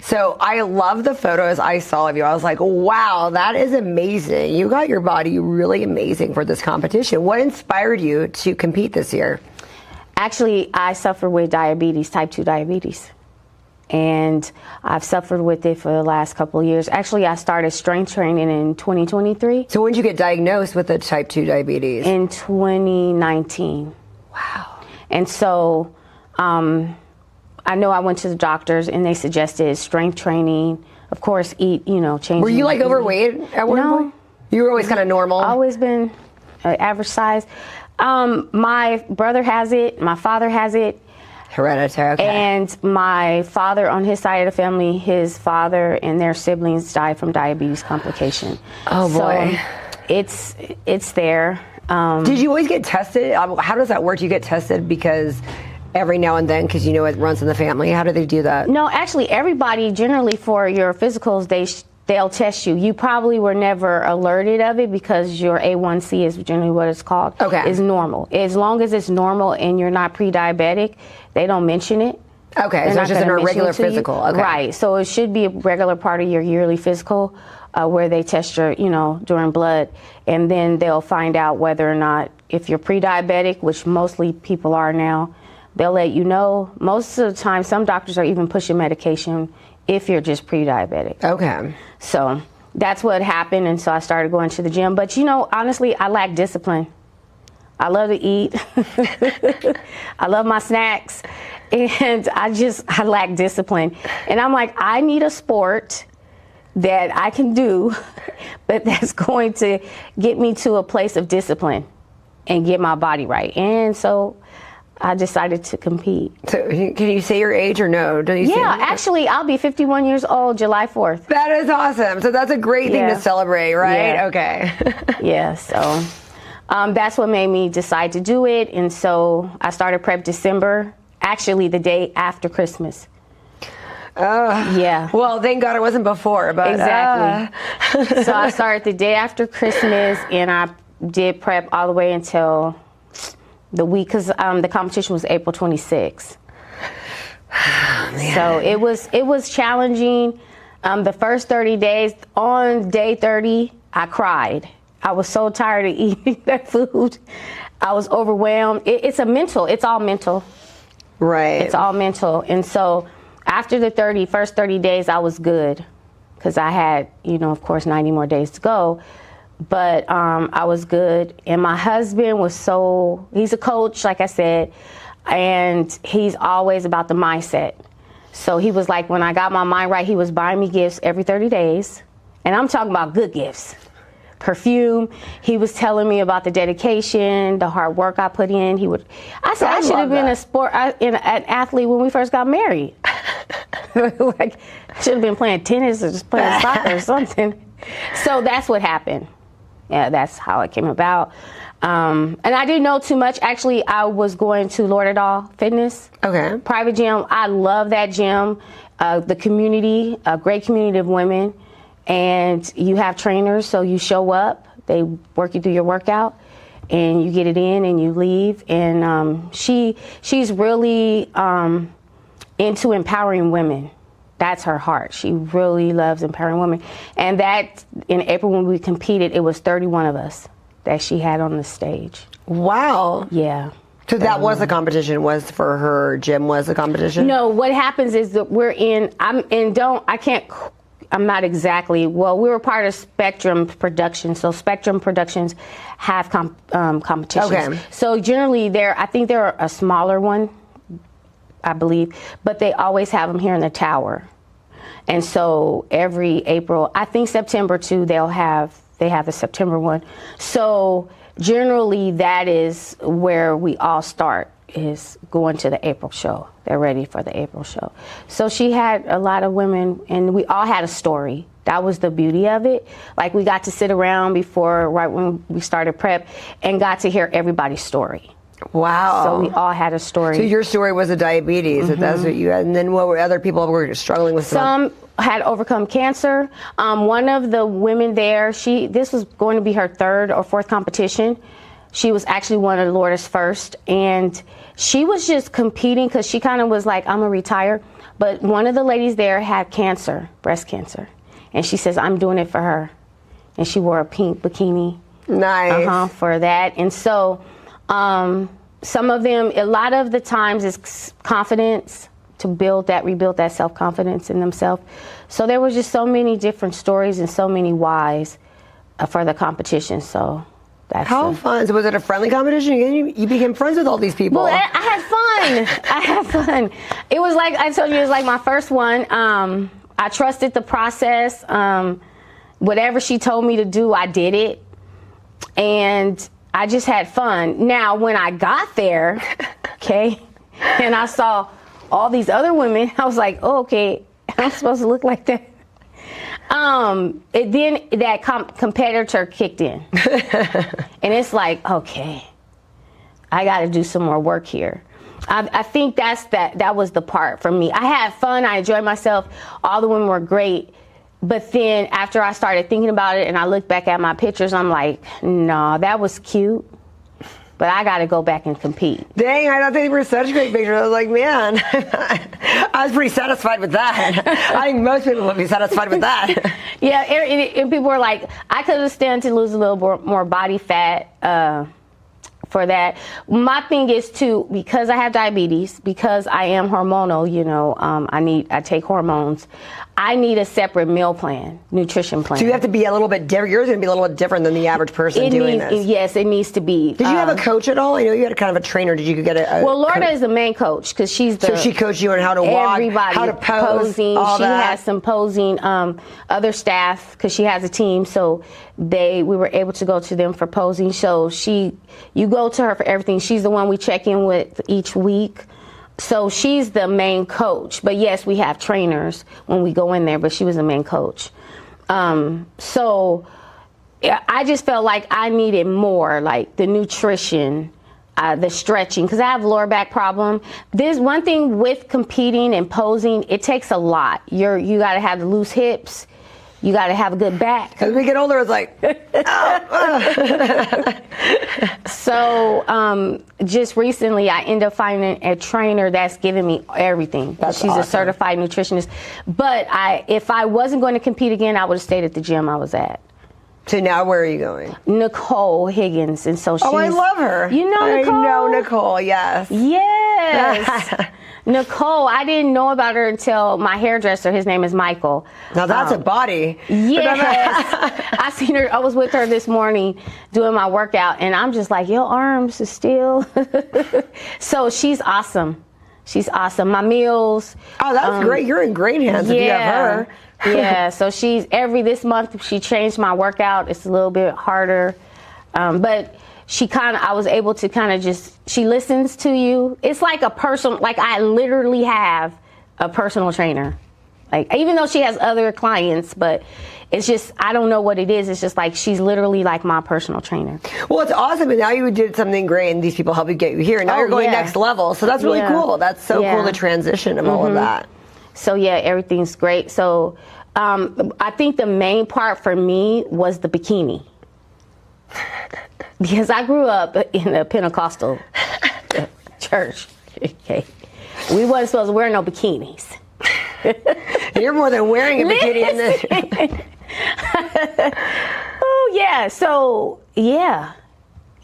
So I love the photos I saw of you. I was like, wow, that is amazing. You got your body really amazing for this competition. What inspired you to compete this year? Actually, I suffer with diabetes, type 2 diabetes. And I've suffered with it for the last couple of years. Actually, I started strength training in 2023. So when did you get diagnosed with the type 2 diabetes? In 2019. Wow. And so I know I went to the doctors and they suggested strength training. Of course, change. Were you like overweight at one point? You were always kind of normal? Always been average size. My brother has it. My father has it. Hereditary, okay. And my father, on his side of the family, his father and their siblings died from diabetes complication. Oh, boy. So it's there. Did you always get tested? How does that work? Do you get tested because every now and then, because you know it runs in the family? How do they do that? No, actually, everybody, generally for your physicals, they'll test you. You probably were never alerted of it because your A1C is generally what it's called. Okay. Is normal. As long as it's normal and you're not pre-diabetic, they don't mention it. Okay, They're so not it's just an gonna mention irregular it to you. physical. Okay. Right. So it should be a regular part of your yearly physical where they test your, during blood. And then they'll find out whether or not, if you're pre-diabetic, which mostly people are now, they'll let you know. Most of the time, some doctors are even pushing medication if you're just pre-diabetic. Okay. So that's what happened, and so I started going to the gym. But honestly, I lack discipline. I love to eat. I love my snacks, and I lack discipline. And I'm like, I need a sport that I can do, but that's going to get me to a place of discipline and get my body right. And so I decided to compete. So can you say your age or no? Don't you? Yeah, actually, I'll be 51 years old July 4th. That is awesome. So that's a great thing to celebrate, right? Yeah. Okay. Yeah, so that's what made me decide to do it. And so I started prep December, actually the day after Christmas. Yeah. Well, thank God it wasn't before, but exactly. So I started the day after Christmas, and I did prep all the way until the week, because the competition was April 26th. So it was challenging. The first 30 days, on day 30, I cried. I was so tired of eating that food. I was overwhelmed. It's all mental. Right. It's all mental. And so after the first 30 days, I was good, because I had, of course, 90 more days to go. But I was good. And my husband he's a coach, like I said, and he's always about the mindset. So he was like, when I got my mind right, he was buying me gifts every 30 days. And I'm talking about good gifts. Perfume. He was telling me about the dedication, the hard work I put in. I said, I should have been an athlete when we first got married. Like, I should have been playing tennis or just playing soccer or something. So that's what happened. Yeah, that's how it came about. And I didn't know too much. Actually, I was going to Lauderdale Fitness. Okay. Private gym. I love that gym. The community, a great community of women. And you have trainers, so you show up, they work you through your workout, and you get it in and you leave. And she's really into empowering women. That's her heart. She really loves empowering women. And that, in April when we competed, it was 31 of us that she had on the stage. Wow. Yeah. So that was the competition, was for her gym was the competition? No, what happens is that I'm not exactly, we were part of Spectrum Productions. So Spectrum Productions have competitions. Okay. So generally I think they're a smaller one, I believe, but they always have them here in the tower. And so every April, I think September too, they have the September one. So generally that is where we all start, is going to the April show. They're ready for the April show. So she had a lot of women, and we all had a story. That was the beauty of it. Like, we got to sit around right when we started prep, and got to hear everybody's story. Wow. So we all had a story. So your story was the diabetes, mm-hmm. That's what you had. And then what were other people were struggling with? Some had overcome cancer. One of the women there, this was going to be her third or fourth competition. She was actually one of Laura's first, and she was just competing because she kind of was like, I'm going to retire. But one of the ladies there had cancer, breast cancer, and she says, I'm doing it for her. And she wore a pink bikini. Nice. For that. And so some of them, a lot of the times, is confidence, to rebuild that self-confidence in themselves. So there was just so many different stories and so many whys for the competition. So that's how fun. So was it a friendly competition? You became friends with all these people. Well, I had fun. It was like, I told you, it was like my first one. I trusted the process. whatever she told me to do, I did it. And I just had fun. Now, when I got there, okay, and I saw all these other women, I was like, oh, okay, I'm supposed to look like that. Then that competitor kicked in. And it's like, okay, I got to do some more work here. I think that was the part for me. I had fun. I enjoyed myself. All the women were great. But then after I started thinking about it and I looked back at my pictures, I'm like, no, that was cute, but I got to go back and compete. Dang, I thought they were such great pictures. I was like, man, I was pretty satisfied with that. I think most people would be satisfied with that. Yeah, and people were like, I could have stand to lose a little more body fat for that. My thing is too, because I have diabetes, because I am hormonal, you know, I take hormones. I need a separate meal plan, nutrition plan. So you have to be a little bit different. Yours is going to be a little bit different than the average person doing this. Yes, it needs to be. Did you have a coach at all? I know you had a kind of a trainer. Did you get a well, Lorna is the main coach because she's the. So she coached you on how to walk, how to pose, posing. All she that. has some posing. Other staff because she has a team, so we were able to go to them for posing. So you go to her for everything. She's the one we check in with each week. So she's the main coach, but yes, we have trainers when we go in there, but she was the main coach. So I just felt like I needed more, like the nutrition, the stretching, because I have lower back problem. There's one thing with competing and posing, it takes a lot. You got to have the loose hips. You got to have a good back. As we get older, it's like, So just recently, I ended up finding a trainer that's giving me everything. That's She's awesome. a certified nutritionist. But if I wasn't going to compete again, I would have stayed at the gym I was at. So now where are you going? Nicole Higgins, and so she's. Oh, I love her. You know Nicole? I know Nicole, yes. Yes. Nicole, I didn't know about her until my hairdresser, his name is Michael. Now that's a body. Yes. I seen her, I was with her this morning doing my workout, and I'm just like, your arms are still. So she's awesome. She's awesome. My meals. Oh, that's great. You're in great hands if you have her. Yeah, so this month she changed my workout. It's a little bit harder. But I was able to she listens to you. It's like I literally have a personal trainer. Like, even though she has other clients, but it's just, I don't know what it is. It's just like, she's literally like my personal trainer. Well, it's awesome. And now you did something great and these people help you get you here. And now you're going next level. So that's really cool. That's so cool, the transition of all of that. So yeah, everything's great. So I think the main part for me was the bikini. Because I grew up in a Pentecostal church. Okay. We wasn't supposed to wear no bikinis. You're more than wearing a bikini in this. Oh yeah. So yeah,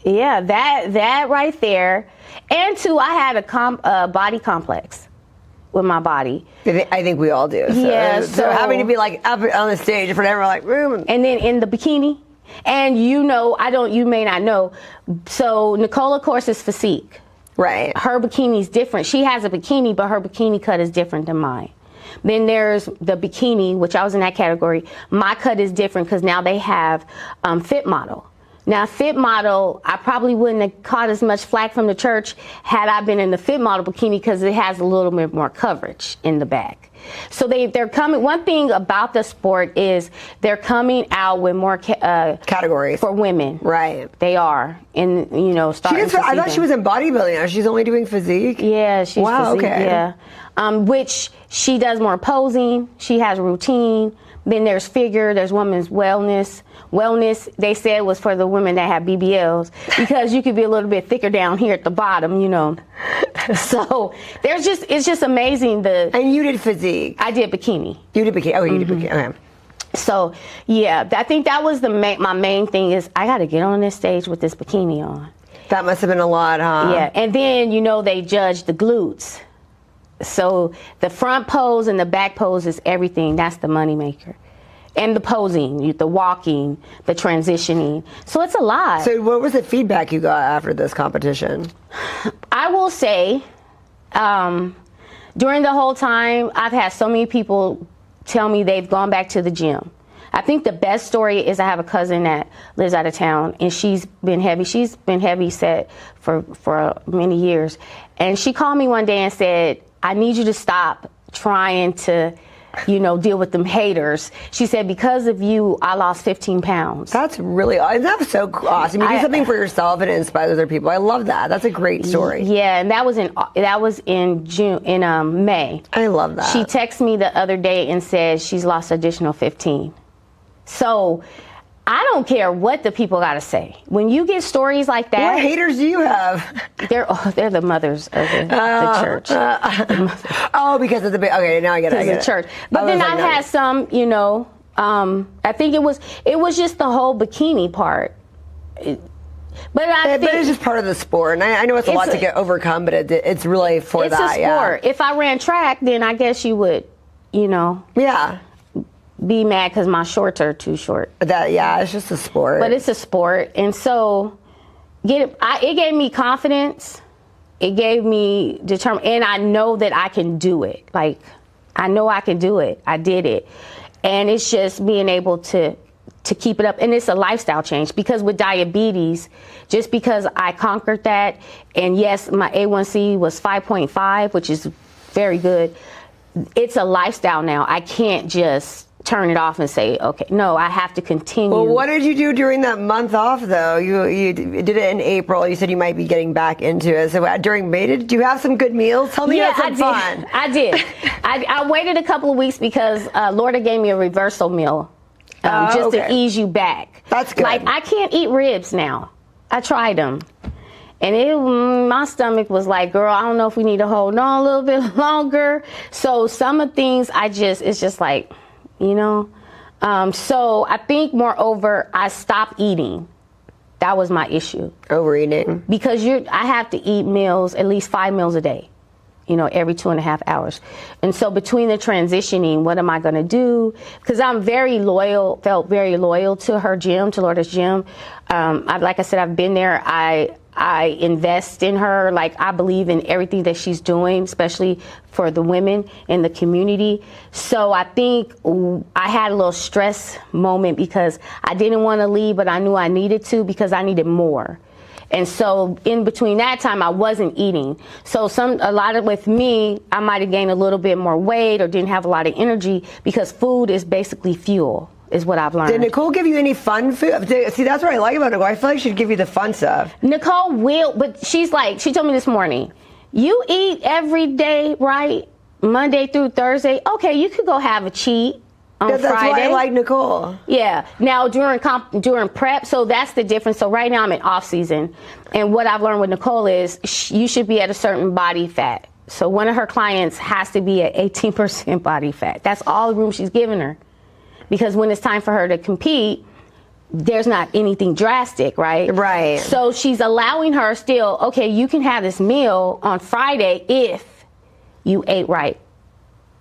that right there. And two, I had a body complex with my body. I think we all do. So, so having to be like up on the stage in front of everyone, like, and then in the bikini. And you may not know. So Nicole, of course, is physique. Right. Her bikini's different. She has a bikini, but her bikini cut is different than mine. Then there's the bikini, which I was in that category. My cut is different because now they have fit model. Now, fit model, I probably wouldn't have caught as much flack from the church had I been in the fit model bikini because it has a little bit more coverage in the back. So they're coming. One thing about the sport is they're coming out with more categories for women. Right. They are. And, starting to I thought she was in bodybuilding. Now she's only doing physique. Yeah, she's physique. Okay. Yeah. Which she does more posing. She has a routine. Then there's figure. There's women's wellness. Wellness, they said, was for the women that have BBLs because you could be a little bit thicker down here at the bottom, So it's just amazing. And you did physique. I did bikini. You did bikini. Oh, you did bikini. Okay. So yeah, I think that was my main thing is I got to get on this stage with this bikini on. That must have been a lot, huh? Yeah, and then they judge the glutes. So the front pose and the back pose is everything. That's the moneymaker. And the posing, the walking, the transitioning. So it's a lot. So what was the feedback you got after this competition? I will say, during the whole time, I've had so many people tell me they've gone back to the gym. I think the best story is I have a cousin that lives out of town, and she's been heavy set for many years. And she called me one day and said, I need you to stop trying to, deal with them haters. She said, because of you, I lost 15 pounds. That's so awesome. You do something for yourself and it inspires other people. I love that. That's a great story. Yeah, and that was in May. I love that. She texted me the other day and said she's lost additional 15. So I don't care what the people got to say. When you get stories like that, what haters do you have? They're the mothers of the church. Because of the okay. Now I get it. The church. But then I've had some. I think it was just the whole bikini part. But it's just part of the sport, and I know it's a lot to get overcome, but it's really for that. It's a sport. Yeah. If I ran track, then I guess you would, Yeah. be mad because my shorts are too short. It's just a sport. But it's a sport, and so it gave me confidence. It gave me and I know that I can do it. Like, I know I can do it. I did it, and it's just being able to keep it up. And it's a lifestyle change, because with diabetes, just because I conquered that, and yes, my A1C was 5.5, which is very good. It's a lifestyle now. I can't just turn it off and say, okay, no, I have to continue. Well, what did you do during that month off, though? You did it in April. You said you might be getting back into it. So during May, did you have some good meals? Tell me you had some fun. I did. I waited a couple of weeks because Lorda gave me a reversal meal to ease you back. That's good. Like, I can't eat ribs now. I tried them. And my stomach was like, girl, I don't know if we need to hold on a little bit longer. So some of the things it's just like, so I think, moreover, I stopped eating. That was my issue. Overeating. Because I have to eat meals, at least 5 meals a day, every 2.5 hours. And so between the transitioning, what am I going to do? Because I'm felt very loyal to her gym, to Lorda's gym. Like I said, I've been there. I invest in her. Like, I believe in everything that she's doing, especially for the women in the community. So I think I had a little stress moment because I didn't want to leave, but I knew I needed to, because I needed more. And so in between that time, I wasn't eating. So with me, I might have gained a little bit more weight or didn't have a lot of energy, because food is basically fuel, is what I've learned. Did Nicole give you any fun food? See, that's what I like about Nicole. I feel like she'd give you the fun stuff. Nicole will, but she told me this morning, you eat every day, right? Monday through Thursday. Okay, you could go have a cheat on Friday. That's why I like Nicole. Yeah. Now, during prep, so that's the difference. So right now I'm in off season. And what I've learned with Nicole is you should be at a certain body fat. So one of her clients has to be at 18% body fat. That's all the room she's giving her. Because when it's time for her to compete, there's not anything drastic, right? Right. So she's allowing her still, okay, you can have this meal on Friday if you ate right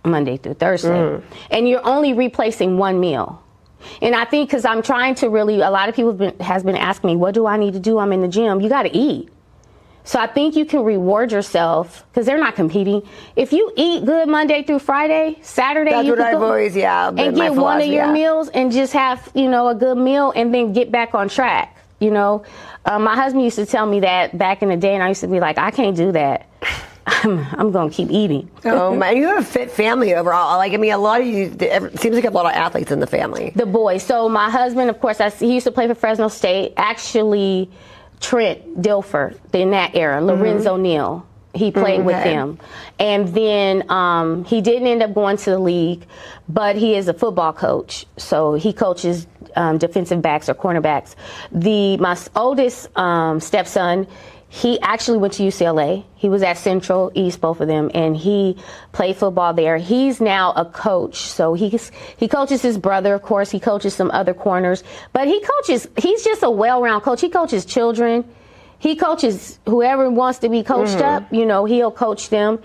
Monday through Thursday. And you're only replacing one meal. And I think, because I'm trying to really, a lot of people has been asking me, what do I need to do? I'm in the gym. You got to eat. So I think you can reward yourself, because they're not competing. If you eat good Monday through Friday, Saturday you can go and get one of your meals and just have, a good meal, and then get back on track. My husband used to tell me that back in the day, and I used to be like, I can't do that. I'm going to keep eating. Oh, man, you have a fit family overall. Like, I mean, a lot of you, it seems like a lot of athletes in the family. The boys. So my husband, of course, he used to play for Fresno State. Actually, Trent Dilfer, in that era, Lorenzo Neal, he played with him. And then he didn't end up going to the league, but he is a football coach. So he coaches defensive backs or cornerbacks. My oldest stepson, he actually went to UCLA. He was at Central East, both of them, and he played football there. He's now a coach. So he coaches his brother, of course. He coaches some other corners. But he's just a well-rounded coach. He coaches children. He coaches whoever wants to be coached up. He'll coach them.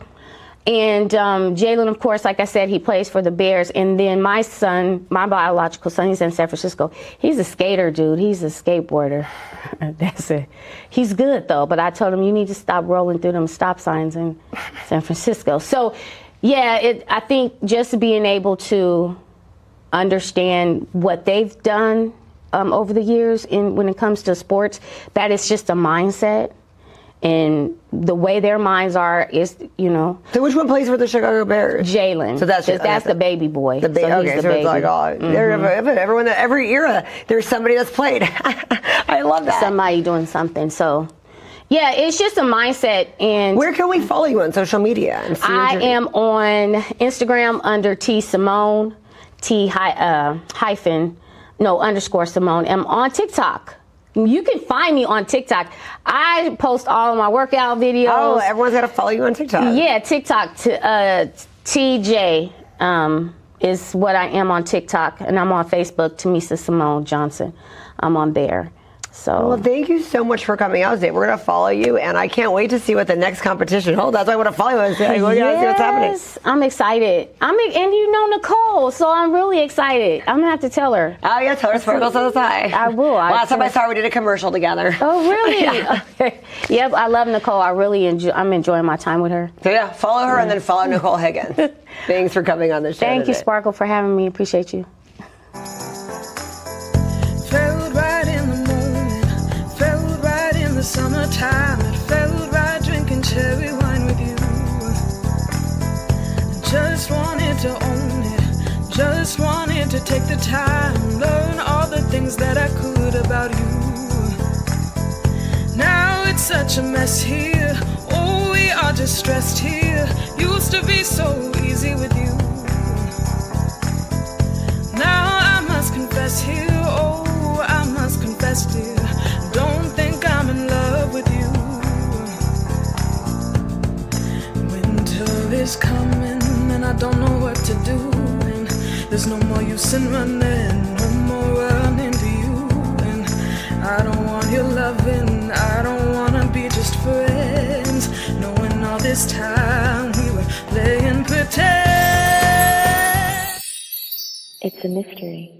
And Jalen, of course, like I said, he plays for the Bears. And then my son, my biological son, he's in San Francisco. He's a skater, dude. He's a skateboarder. That's it. He's good, though. But I told him, you need to stop rolling through them stop signs in San Francisco. So, yeah, I think just being able to understand what they've done over the years when it comes to sports, that it's just a mindset. And the way their minds are is, you know. So which one plays for the Chicago Bears? Jalen. So that's the baby boy. The baby. Okay, so it's like, everyone, every era, there's somebody that's played. I love that. Somebody doing something. So, yeah, it's just a mindset. And where can we follow you on social media? And see I am on Instagram under T Simone, _Simone. I'm on TikTok. You can find me on TikTok. I post all of my workout videos. Oh, everyone's got to follow you on TikTok. Yeah, TikTok. TJ is what I am on TikTok. And I'm on Facebook, Timesa Spencer-Johnson. I'm on there. So. Well, thank you so much for coming out today. We're going to follow you, and I can't wait to see what the next competition holds. That's why I want to follow you and see what's happening. I'm excited. And you know Nicole, so I'm really excited. I'm going to have to tell her. Oh, yeah, tell her Sparkle says hi. I will. Last time I saw her, we did a commercial together. Oh, really? Yeah. Okay. Yep, I love Nicole. I'm enjoying my time with her. So, yeah, follow her and then follow Nicole Higgins. Thanks for coming on the show Thank you, today. Sparkle, for having me. Appreciate you. Felt right in the moment, felt right in the summertime. It felt right drinking cherry wine with you. Just wanted to own it, just wanted to take the time, learn all the things that I could about you. Now it's such a mess here, oh, we are just stressed here. Used to be so easy with you. Now I must confess here, oh, I must confess, dear, don't think I'm in love with you. Winter is coming and I don't know what to do, and there's no more use in running, no more running to you. And I don't want your loving, I don't wanna be just friends, knowing all this time we were playing pretend. It's a mystery.